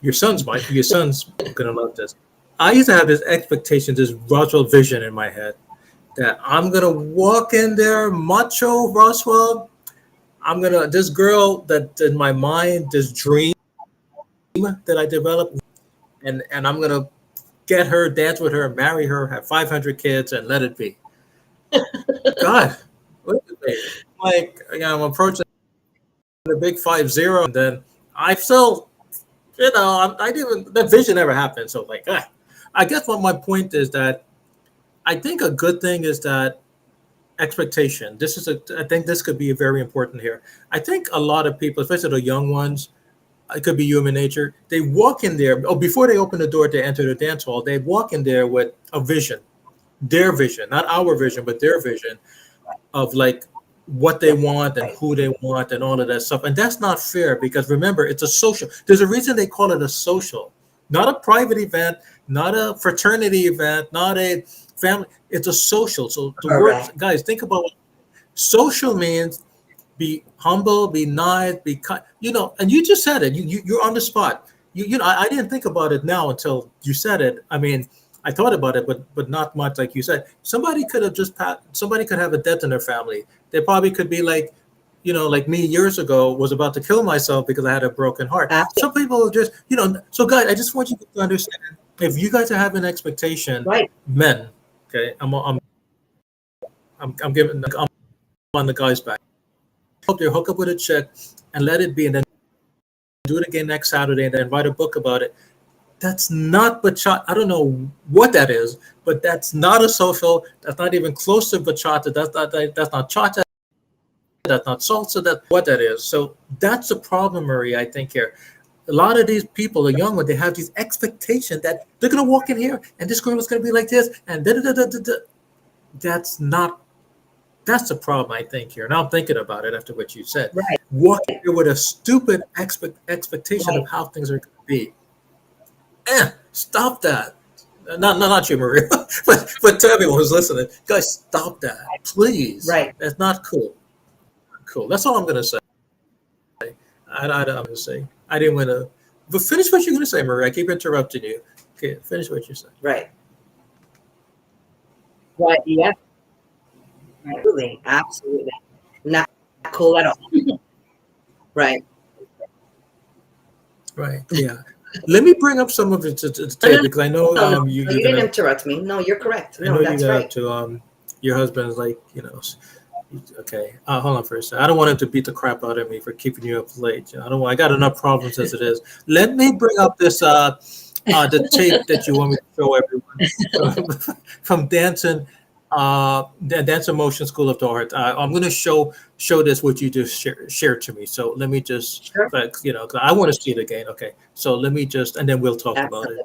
Speaker 1: Your son's gonna love this. I used to have this expectation, this Roswell vision in my head that I'm gonna walk in there, macho Roswell. This girl that in my mind, this dream that I developed, and I'm gonna get her, dance with her, marry her, have 500 kids, and let it be. God, what is it? Like, I'm approaching the big 5-0, and then I still, I didn't. That vision never happened. So, like, I guess what my point is that I think a good thing is that expectation. I think this could be very important here. I think a lot of people, especially the young ones, it could be human nature. They walk in there, before they open the door to enter the dance hall, they walk in there with a vision, their vision, not our vision, but their vision of like what they want and who they want and all of that stuff. And that's not fair, because remember, it's a social. There's a reason they call it a social, not a private event, not a fraternity event, not a family. It's a social. So the word, guys, think about what social means. Be humble, be nice, be kind. And you just said it. You're on the spot. I didn't think about it now until you said it. I mean, I thought about it, but not much, like you said. Somebody could have a death in their family. They probably could be like, like me years ago, was about to kill myself because I had a broken heart. Some people just, So guys, I just want you to understand, if you guys are having expectation,
Speaker 2: right,
Speaker 1: men, okay, I'm on the guy's back. Hook up with a chick and let it be, and then do it again next Saturday, and then write a book about it. That's not bachata. I don't know what that is, but that's not a social. That's not even close to bachata. That's not cha-cha. That's not salsa. That's what that is. So that's the problem, Marie, I think here. A lot of these people are young, when they have these expectations that they're gonna walk in here and this girl is gonna be like this and da. That's the problem, I think, here. And I'm thinking about it after what you said.
Speaker 2: right.
Speaker 1: Walking here with a stupid expectation of how things are going to be. Stop that. not you, Maria, but to everyone who's listening, guys, stop that, please.
Speaker 2: Right.
Speaker 1: That's not cool. Cool. That's all I'm gonna say. I'm gonna say. I didn't want to, but finish what you're gonna say, Maria. I keep interrupting you. Okay, finish what you're saying.
Speaker 2: Right. Right. Yeah. Absolutely. Absolutely. Not cool at all. Right.
Speaker 1: Right. Yeah. Let me bring up some of it to the
Speaker 2: No,
Speaker 1: table
Speaker 2: no,
Speaker 1: because I know
Speaker 2: no, no.
Speaker 1: you
Speaker 2: No,
Speaker 1: you're
Speaker 2: you didn't
Speaker 1: gonna.
Speaker 2: interrupt me. No, you're correct.
Speaker 1: I
Speaker 2: No,
Speaker 1: know you
Speaker 2: that's
Speaker 1: got
Speaker 2: right.
Speaker 1: to your husband's like okay. Hold on for a second. I don't want him to beat the crap out of me for keeping you up late. I don't. I got enough problems as it is. Let me bring up this the tape that you want me to show everyone from dancing. The Dancin'Motion School of the Art. I'm going to show this what you just shared to me. So let me just,
Speaker 2: Sure.
Speaker 1: 'cause I want to see it again. Okay, so let me just, and then we'll talk about it.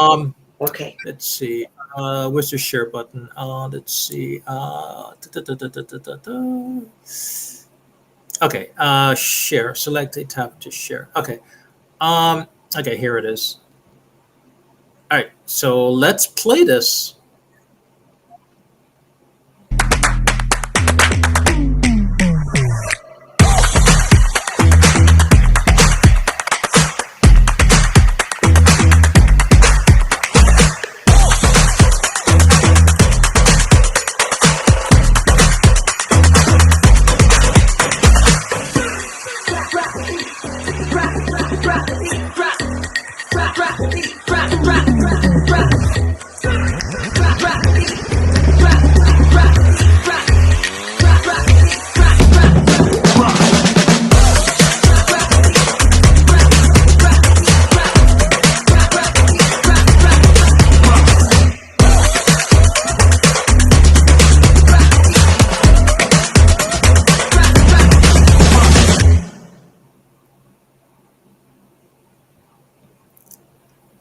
Speaker 2: Absolutely. Okay.
Speaker 1: Let's see. Where's the share button? Let's see. Okay. Share. Select a tab to share. Okay. Okay. Here it is. All right. So let's play this.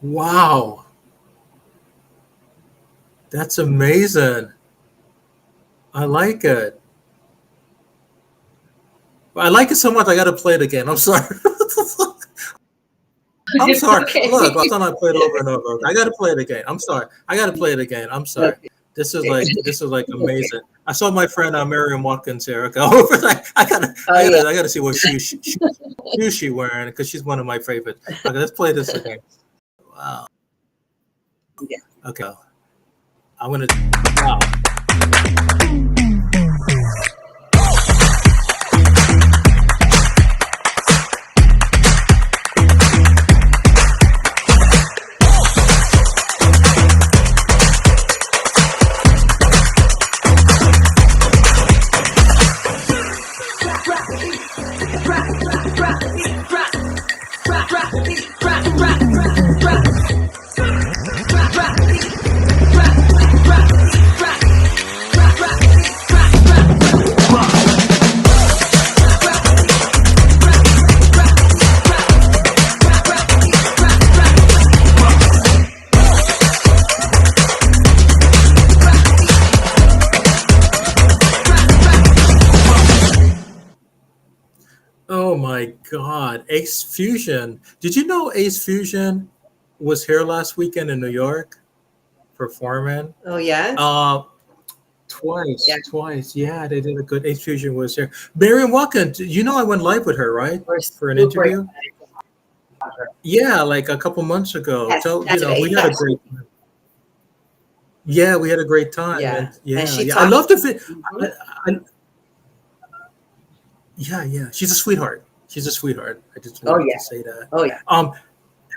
Speaker 1: Wow, that's amazing. I like it. I like it so much. I got to play it again. I'm sorry. I'm sorry.
Speaker 2: Okay.
Speaker 1: Look, last time I played over and over. I got to play it again. I'm sorry. I got to play it again. I'm sorry.
Speaker 2: Okay.
Speaker 1: This is like amazing. I saw my friend Miriam Watkins here. Okay, I
Speaker 2: Oh, yeah.
Speaker 1: gotta see what shoes she wearing because she's one of my favorites. Okay, let's play this again. Wow.
Speaker 2: Yeah.
Speaker 1: Okay. I'm gonna. Wow. Oh my God, Ace Fusion. Did you know Ace Fusion was here last weekend in New York performing?
Speaker 2: Oh, yeah.
Speaker 1: Twice,
Speaker 2: Yeah.
Speaker 1: twice. Yeah, they did a good. Ace Fusion was here. Marion Watkins, you know I went live with her, right?
Speaker 2: We're
Speaker 1: For an
Speaker 2: super
Speaker 1: interview?
Speaker 2: excited about her.
Speaker 1: Yeah, like a couple months ago.
Speaker 2: Yes,
Speaker 1: So,
Speaker 2: that's
Speaker 1: we
Speaker 2: today.
Speaker 1: had a great time. Yeah, we had a great time.
Speaker 2: Yeah.
Speaker 1: And yeah,
Speaker 2: And she
Speaker 1: yeah. I
Speaker 2: talks.
Speaker 1: love the
Speaker 2: Mhm.
Speaker 1: yeah, yeah. She's a sweetheart. She's a sweetheart. I just
Speaker 2: Oh,
Speaker 1: wanted
Speaker 2: yeah.
Speaker 1: to say that.
Speaker 2: Oh, yeah.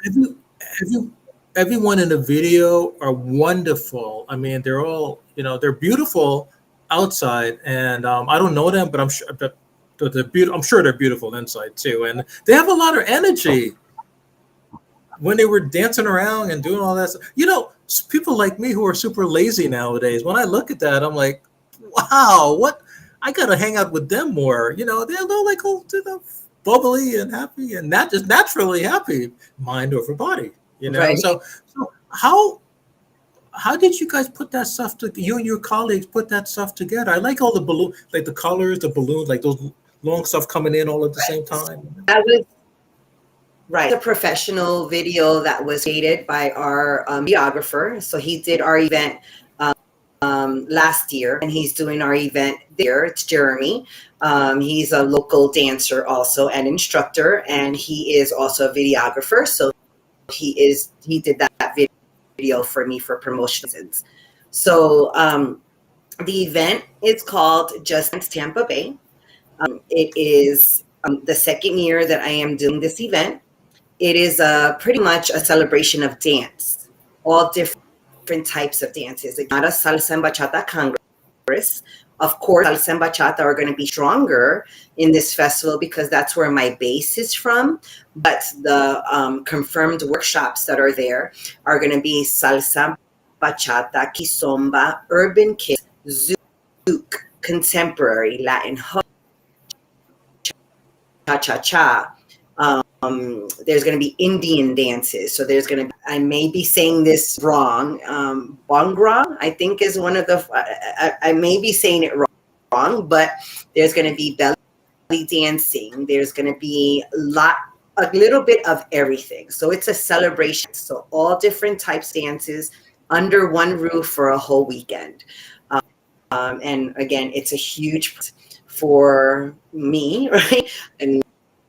Speaker 1: Every, every, everyone in the video are wonderful. I mean, they're all, they're beautiful outside, and I don't know them, but I'm sure that they're beautiful. I'm sure they're beautiful inside too, and they have a lot of energy when they were dancing around and doing all that stuff. People like me who are super lazy nowadays. When I look at that, I'm like, wow, what? I gotta hang out with them more. They're like all bubbly and happy, and not just naturally happy, mind over body.
Speaker 2: Right.
Speaker 1: So how did you guys put that stuff you and your colleagues put that stuff together? I like all the balloon, like the colors, the balloons, like those long stuff coming in all at the same time.
Speaker 2: That was Right. It's a professional video that was created by our videographer. So he did our event last year, and he's doing our event there. It's Jeremy. He's a local dancer also and instructor, and he is also a videographer. So he did that video for me for promotions. So the event is called Just Dance Tampa Bay. It is the second year that I am doing this event. It is pretty much a celebration of dance, all different types of dances. It's not a salsa and bachata congress. Of course, salsa and bachata are going to be stronger in this festival because that's where my base is from. But the confirmed workshops that are there are going to be salsa, bachata, kizomba, urban kids, zouk, contemporary, Latin hop, cha-cha-cha. There's going to be Indian dances. So there's going to be, I may be saying this wrong. Bhangra, I think is one of the, I may be saying it wrong, but there's going to be belly dancing. There's going to be a little bit of everything. So it's a celebration. So all different types of dances under one roof for a whole weekend. And again, it's a huge for me, right? And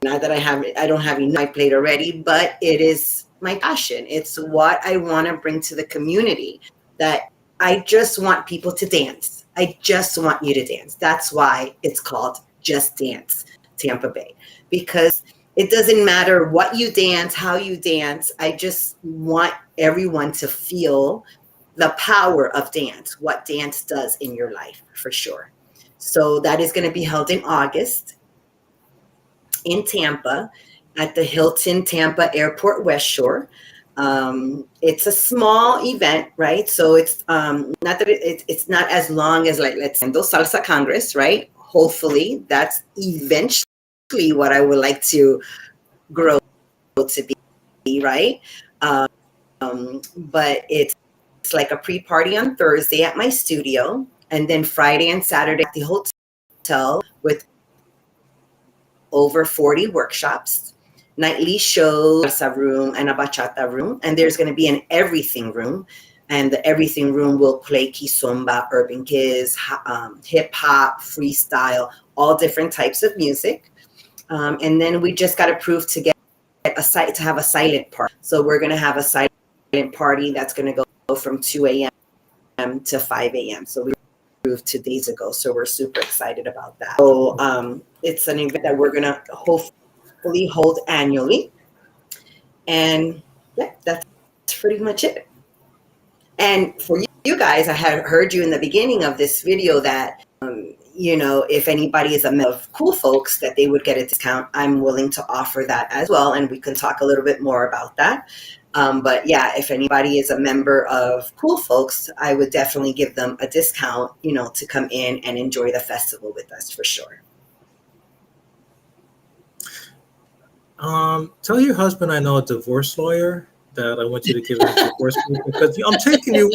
Speaker 2: not that I don't have enough on my plate already, but it is my passion. It's what I want to bring to the community, that I just want people to dance. I just want you to dance. That's why it's called Just Dance Tampa Bay, because it doesn't matter what you dance, how you dance. I just want everyone to feel the power of dance, what dance does in your life, for sure. So that is going to be held in August in Tampa at the Hilton Tampa Airport West Shore. It's a small event, right? So it's not that it's not as long as, like, let's say those Salsa Congress, right? Hopefully that's eventually what I would like to grow to be, right? But it's like a pre-party on Thursday at my studio, and then Friday and Saturday at the hotel with over 40 workshops, nightly shows, salsa room and a bachata room, and there's going to be an everything room, and the everything room will play kizomba, urban kids, hip hop, freestyle, all different types of music. And then we just got approved to get to have a silent party. So we're going to have a silent party that's going to go from 2 a.m. to 5 a.m. So we approved 2 days ago. So we're super excited about that. So it's an event that we're going to hopefully hold annually. And yeah, that's pretty much it. And for you guys, I had heard you in the beginning of this video that, if anybody is a member of Cool Folks, that they would get a discount. I'm willing to offer that as well. And we can talk a little bit more about that. But yeah, if anybody is a member of Cool Folks, I would definitely give them a discount, to come in and enjoy the festival with us, for sure.
Speaker 1: Tell your husband I know a divorce lawyer that I want you to give him a divorce because I'm taking you.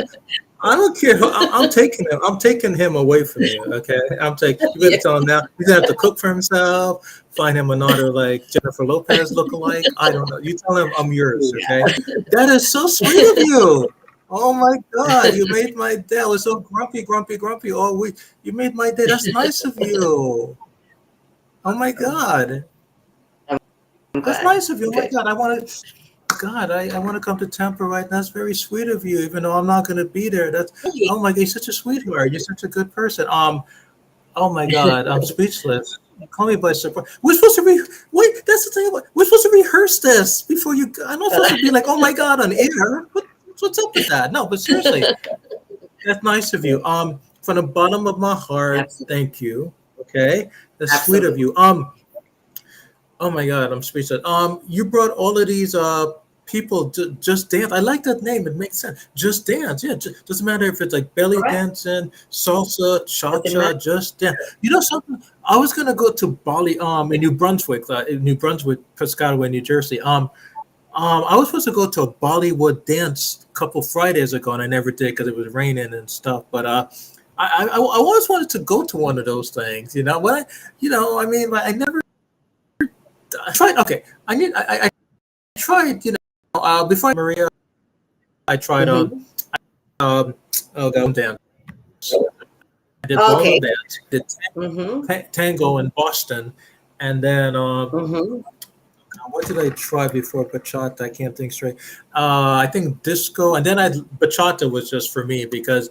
Speaker 1: I don't care. I'm taking him. I'm taking him away from you. Okay. You better tell him now. He's gonna have to cook for himself. Find him another like Jennifer Lopez lookalike. I don't know. You tell him I'm yours. Okay. That is so sweet of you. Oh my God, you made my day. I was so grumpy all week. You made my day. That's nice of you. Oh my God. That's nice of you. Oh my God, I want to come to Tampa right now. That's very sweet of you, even though I'm not going to be there. Oh my God, you're such a sweetheart. You're such a good person. Oh my God, I'm speechless. You call me by surprise. We're supposed to wait, that's the thing. We're supposed to rehearse this before you. I'm not supposed to be like, oh my God, on air. What's up with that? No, but seriously, that's nice of you. From the bottom of my heart,
Speaker 2: Absolutely.
Speaker 1: Thank you. Okay, that's
Speaker 2: Absolutely.
Speaker 1: sweet of you. Oh my God, I'm speechless. You brought all of these people to Just Dance. I like that name. It makes sense. Just Dance. Yeah, doesn't matter if it's like belly dancing, salsa, cha-cha, Just Dance. You know something? I was gonna go to Bali, in New Brunswick, Piscataway, New Jersey. I was supposed to go to a Bollywood dance a couple Fridays ago, and I never did because it was raining and stuff. But I always wanted to go to one of those things. I mean, like, I never. I tried. Okay, I tried, before Maria, I tried
Speaker 2: Hmm.
Speaker 1: um, oh God, dance. I did ballroom
Speaker 2: Okay.
Speaker 1: dance, did
Speaker 2: Hmm.
Speaker 1: tango in Boston, and then
Speaker 2: Hmm.
Speaker 1: what did I try before bachata? I can't think straight. I think disco, and then I bachata was just for me because,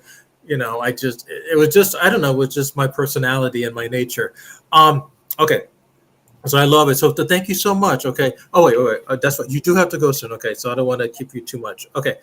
Speaker 1: I just it was just I don't know, it was just my personality and my nature. Okay, so I love it. So thank you so much. Okay. Oh wait. That's what you do have to go soon. Okay, so I don't want to keep you too much. Okay.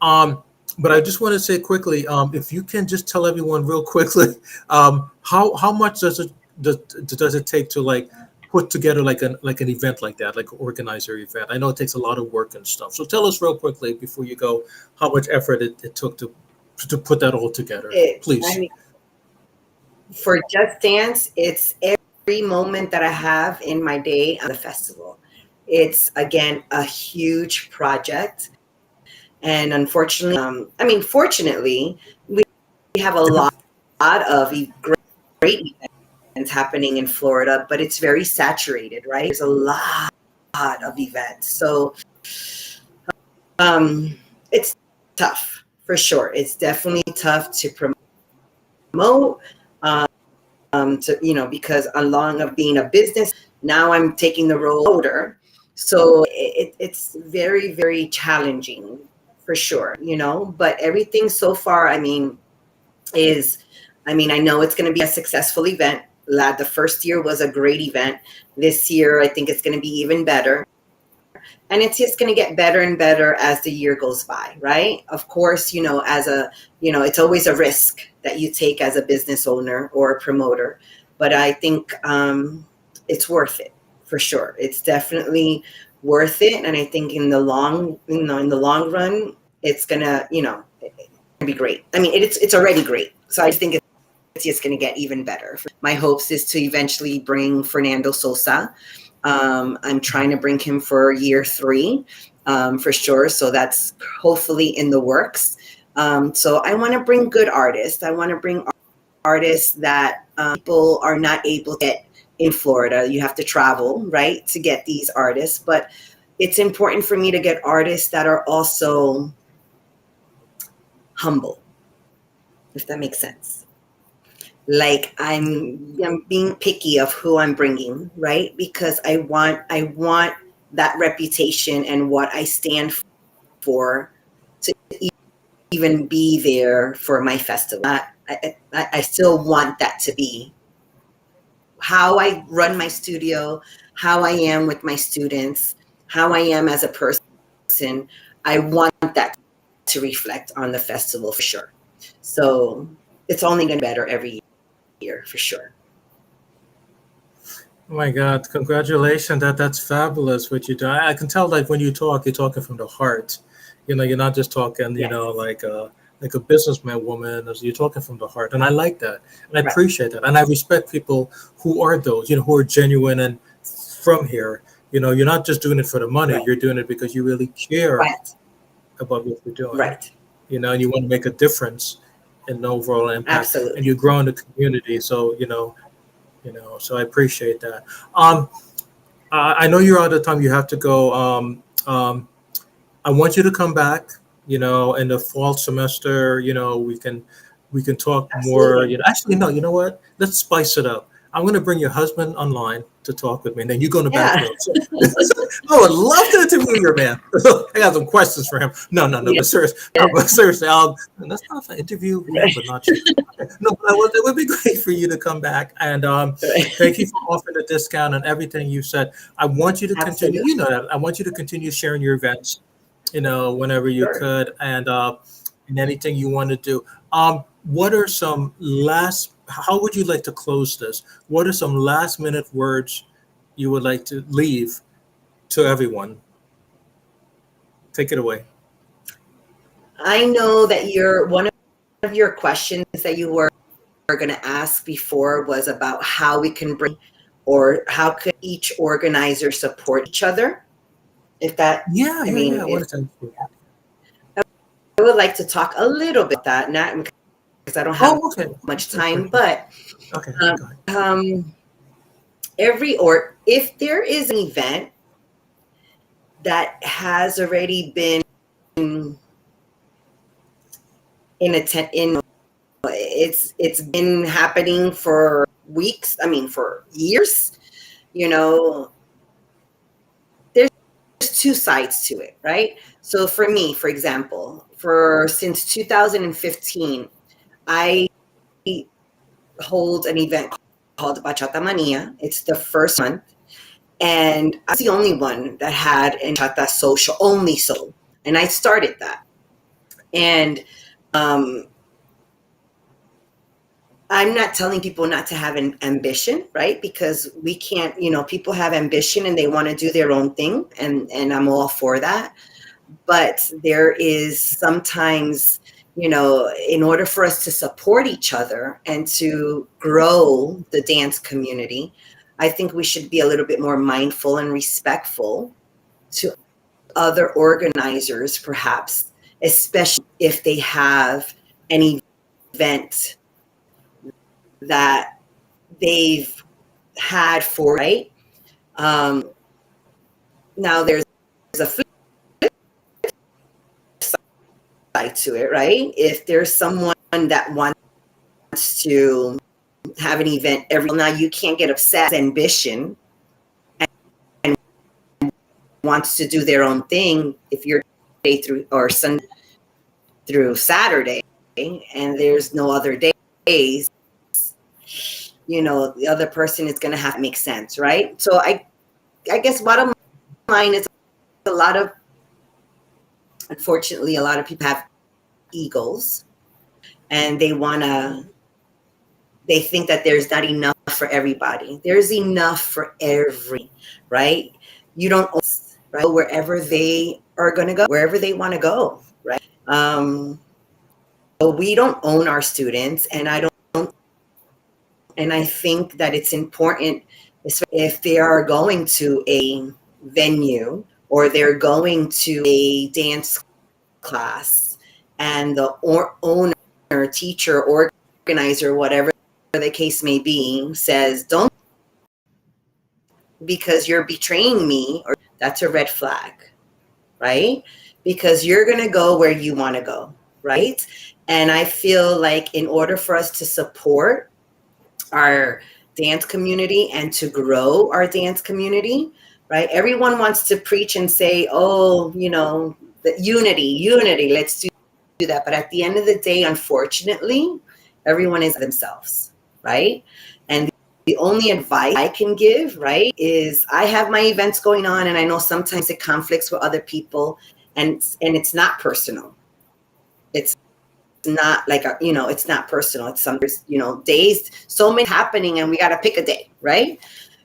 Speaker 1: Um, but I just want to say quickly, if you can just tell everyone real quickly, how much does it take to like put together like an event like that, like organize your event? I know it takes a lot of work and stuff. So tell us real quickly before you go how much effort it took to put that all together,
Speaker 2: I
Speaker 1: please.
Speaker 2: mean, for Just Dance, it's every moment that I have in my day on the festival. It's again a huge project, and unfortunately, fortunately, we have a lot of great events happening in Florida, but it's very saturated, right? There's a lot of events, so um, it's tough for sure. It's definitely tough to promote. Because along of being a business, now I'm taking the role of promoter. So it's very, very challenging for sure, but everything so far, is, I know it's going to be a successful event. The first year was a great event. This year, I think it's going to be even better. And it's just going to get better and better as the year goes by, right? Of course, it's always a risk that you take as a business owner or a promoter, but I think it's worth it for sure. It's definitely worth it, and I think in the long run, it's gonna, be great. It's already great. So I think it's just going to get even better. My hopes is to eventually bring Fernando Sosa. I'm trying to bring him for year 3 for sure. So that's hopefully in the works. So I want to bring good artists. I want to bring artists that people are not able to get in Florida. You have to travel, right, to get these artists. But it's important for me to get artists that are also humble, if that makes sense. Like I'm being picky of who I'm bringing, right? Because I want that reputation and what I stand for to even be there for my festival. I still want that to be how I run my studio, how I am with my students, how I am as a person. I want that to reflect on the festival for sure. So it's only going to be better every year for sure.
Speaker 1: Oh my God, congratulations. That's fabulous what you do. I can tell like when you talk, you're talking from the heart. You're not just talking,
Speaker 2: Yes.
Speaker 1: like a businessman woman. You're talking from the heart. And I like that. And I
Speaker 2: Right.
Speaker 1: appreciate that. And I respect people who are those, who are genuine and from here. You're not just doing it for the money,
Speaker 2: Right.
Speaker 1: you're doing it because you really care
Speaker 2: Right.
Speaker 1: about what you're doing.
Speaker 2: Right.
Speaker 1: And you want to make a difference in the overall impact. And
Speaker 2: Absolutely.
Speaker 1: you grow in the community. So, so I appreciate that. Um, I know you're out of time. You have to go. I want you to come back. In the fall semester. We can talk more.
Speaker 2: Absolutely.
Speaker 1: Actually, no. You know what? Let's spice it up. I'm going to bring your husband online to talk with me, and then you go in the back
Speaker 2: Yeah.
Speaker 1: room. So, I would love to interview your man. I got some questions for him. No,
Speaker 2: Yeah.
Speaker 1: but seriously, that's not an interview him, but not you. Okay. No, but it would be great for you to come back, and thank you for offering the discount and everything you said. I want you to continue.
Speaker 2: Absolutely.
Speaker 1: You know that. I want you to continue sharing your events. Whenever you
Speaker 2: Sure.
Speaker 1: could, and anything you want to do. What are some last? How would you like to close this? What are some last minute words you would like to leave to everyone? Take it away.
Speaker 2: I know that one of your questions that you were going to ask before was about how we can bring or how could each organizer support each other. If that,
Speaker 1: Yeah,
Speaker 2: I
Speaker 1: yeah,
Speaker 2: mean,
Speaker 1: yeah. What
Speaker 2: if
Speaker 1: is that?
Speaker 2: I would like to talk a little bit about that, not because I don't have
Speaker 1: Oh, okay.
Speaker 2: much
Speaker 1: That's
Speaker 2: time,
Speaker 1: perfect.
Speaker 2: but
Speaker 1: Okay,
Speaker 2: um,
Speaker 1: go ahead.
Speaker 2: um, if there is an event that has already been in it's been happening for weeks, I mean for years, you know. There's two sides to it, right? So for me, for example, for since 2015, I hold an event called Bachata Mania. It's the first month, and I was the only one that had a bachata social, only social, and I started that. And um, I'm not telling people not to have an ambition, right? Because we can't, you know, people have ambition and they want to do their own thing, and I'm all for that. But there is sometimes, you know, in order for us to support each other and to grow the dance community, I think we should be a little bit more mindful and respectful to other organizers, perhaps, especially if they have an event that they've had for, right? Now there's a flip side to it, right? If there's someone that wants to have an event every, now you can't get upset, ambition, and wants to do their own thing if you're day through or Sunday through Saturday and there's no other days, you know, the other person is going to have to make sense, right? So I guess bottom line is a lot of, unfortunately, a lot of people have egos and they think that there's not enough for everybody. There's enough for every, right? You don't own, right? Wherever they are going to go, wherever they want to go, right? But we don't own our students, and I think that it's important if they are going to a venue or they're going to a dance class and the owner, teacher, organizer, whatever the case may be, says, don't, because you're betraying me, or that's a red flag, right? Because you're going to go where you want to go, right? And I feel like in order for us to support our dance community and to grow our dance community, right? Everyone wants to preach and say, oh, you know, the unity, let's do that. But at the end of the day, unfortunately, everyone is themselves, right? And the only advice I can give, right, is I have my events going on, and I know sometimes it conflicts with other people, and it's not personal. It's not like you know, it's not personal. It's some, you know, days, so many happening, and we got to pick a day, right?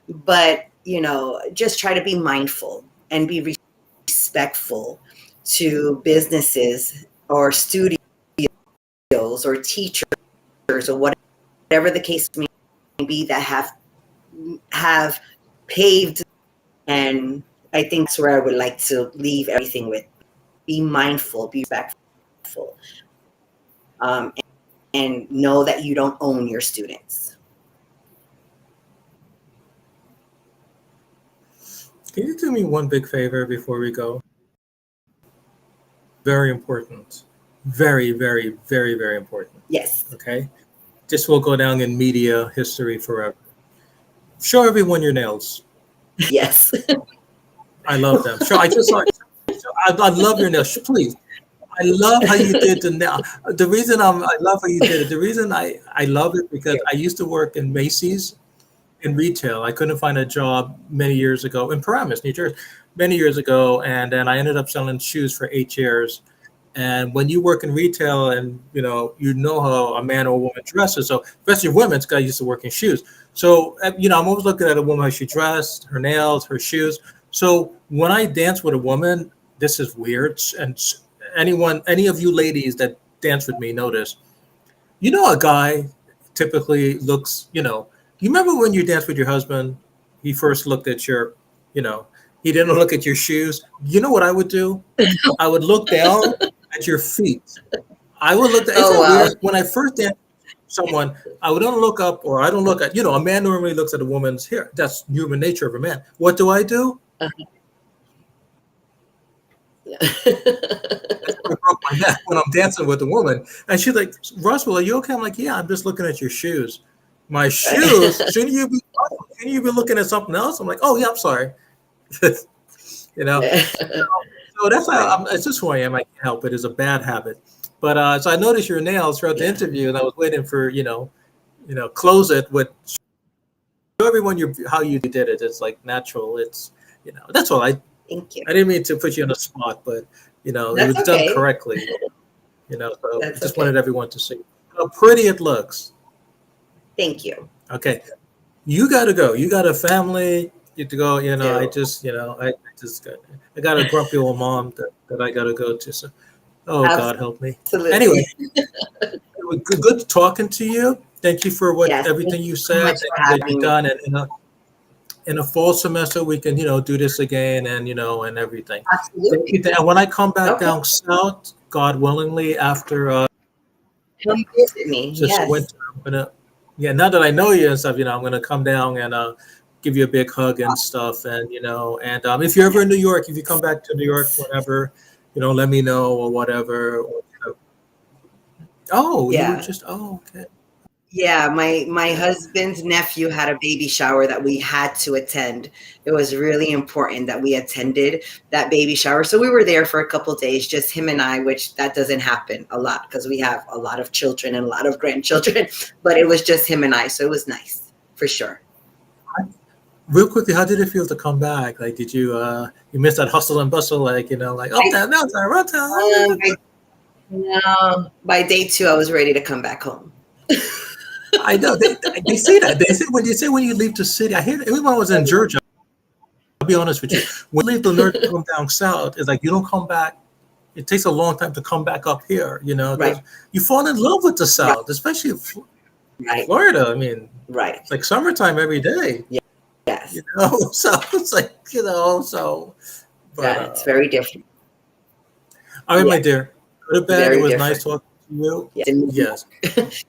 Speaker 2: But you know, just try to be mindful and be respectful to businesses or studios or teachers or whatever the case may be that have paved. And I think that's where I would like to leave everything with: be mindful, be respectful, and know that you don't own your students.
Speaker 1: Can you do me one big favor before we go? Very important. Very, very, very, very important.
Speaker 2: Yes.
Speaker 1: Okay? This will go down in media history forever. Show everyone your nails.
Speaker 2: Yes.
Speaker 1: I love them. Show. I just like. I love your nails. Please. I love how you did the nail. The reason I love how you did it. The reason I love it because I used to work in Macy's in retail. I couldn't find a job many years ago in Paramus, New Jersey, many years ago, and then I ended up selling shoes for 8 years. And when you work in retail, and you know how a man or a woman dresses. So especially women, guys used to work in shoes. So I'm always looking at a woman how she dressed, her nails, her shoes. So when I dance with a woman, this is weird. And any of you ladies that dance with me know this. A guy typically looks. You remember when you danced with your husband? He first looked at he didn't look at your shoes. You know what I would do? I would look down at your feet. I would look. Isn't that weird? When I first danced with someone, I wouldn't look up, or I don't look at. A man normally looks at a woman's hair. That's human nature of a man. What do?
Speaker 2: Yeah.
Speaker 1: That's why I broke my neck when I'm dancing with a woman. And she's like, Roswell, are you okay? I'm like, yeah, I'm just looking at your shoes. My shoes? Shouldn't you be looking at something else? I'm like, oh yeah, I'm sorry. You know. So that's how
Speaker 2: Right.
Speaker 1: it's just who I am. I can't help it. It's a bad habit. But so I noticed your nails throughout the
Speaker 2: Yeah.
Speaker 1: interview, and I was waiting for close it with show everyone how you did it. It's like natural. It's that's all.
Speaker 2: Thank you.
Speaker 1: I didn't mean to put you on the spot, but it
Speaker 2: That's
Speaker 1: was done
Speaker 2: okay.
Speaker 1: correctly. So
Speaker 2: That's
Speaker 1: just
Speaker 2: okay.
Speaker 1: wanted everyone to see how pretty it looks.
Speaker 2: Thank you.
Speaker 1: Okay, you got to go. You got a family. You have to go. I got a grumpy old mom that I got to go to. So, oh God, help me.
Speaker 2: Absolutely.
Speaker 1: Anyway, it was good talking to you. Thank you for
Speaker 2: Yes. Thank
Speaker 1: everything
Speaker 2: you
Speaker 1: you
Speaker 2: so
Speaker 1: said
Speaker 2: much for
Speaker 1: that you've
Speaker 2: having me.
Speaker 1: done, and in a fall semester we can do this again and everything.
Speaker 2: Absolutely.
Speaker 1: And when I come back
Speaker 2: Okay.
Speaker 1: down south, God willingly, after
Speaker 2: Come visit me.
Speaker 1: just
Speaker 2: Yes.
Speaker 1: winter, I'm gonna now that I know you and stuff, I'm gonna come down and give you a big hug and stuff, and if you're ever in New York, if you come back to New York, whatever, let me know or whatever. Oh, you were
Speaker 2: Yeah.
Speaker 1: just okay.
Speaker 2: Yeah, my husband's nephew had a baby shower that we had to attend. It was really important that we attended that baby shower. So we were there for a couple of days, just him and I, which that doesn't happen a lot because we have a lot of children and a lot of grandchildren, but it was just him and I. So it was nice for sure.
Speaker 1: Real quickly, how did it feel to come back? Like, did you miss that hustle and bustle? Like, up that mountain, run
Speaker 2: Um, by, no, by day 2, I was ready to come back home.
Speaker 1: I know they say that. They say when you leave the city. I hear even when I was in Georgia. I'll be honest with you. When you leave the north to come down south, it's like you don't come back. It takes a long time to come back up here.
Speaker 2: Right.
Speaker 1: You fall in love with the
Speaker 2: Right.
Speaker 1: South, especially
Speaker 2: Right.
Speaker 1: Florida. I mean,
Speaker 2: Right.
Speaker 1: it's like summertime every day.
Speaker 2: Yes.
Speaker 1: So it's like so. But
Speaker 2: Yeah, it's very different.
Speaker 1: all right,
Speaker 2: Yeah,
Speaker 1: my dear, go to bed. It
Speaker 2: very
Speaker 1: was
Speaker 2: different.
Speaker 1: nice talking to you.
Speaker 2: Yes.
Speaker 1: Yes.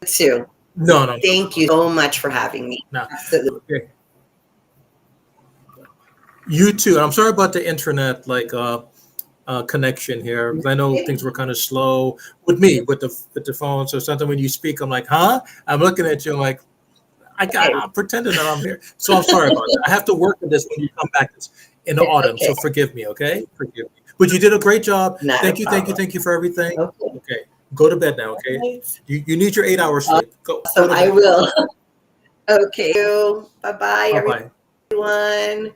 Speaker 2: Too.
Speaker 1: No.
Speaker 2: Thank you so much for having me.
Speaker 1: No.
Speaker 2: Absolutely.
Speaker 1: Okay. You too. I'm sorry about the internet connection here. I know things were kind of slow with me with the phone. So sometimes when you speak, I'm like, huh? I'm looking at you. I'm like, I'm pretending that I'm here. So I'm sorry about that. I have to work with this when you come back in the autumn.
Speaker 2: Okay.
Speaker 1: So forgive me, okay? Forgive me. But you did a great job.
Speaker 2: Not
Speaker 1: Thank
Speaker 2: a
Speaker 1: you for everything.
Speaker 2: problem.
Speaker 1: Okay. Go to bed now, okay?
Speaker 2: Right.
Speaker 1: You need your 8 hours sleep. Go
Speaker 2: Awesome.
Speaker 1: to
Speaker 2: I
Speaker 1: bed.
Speaker 2: will. Okay. Bye-bye,
Speaker 1: Bye-bye.
Speaker 2: everyone.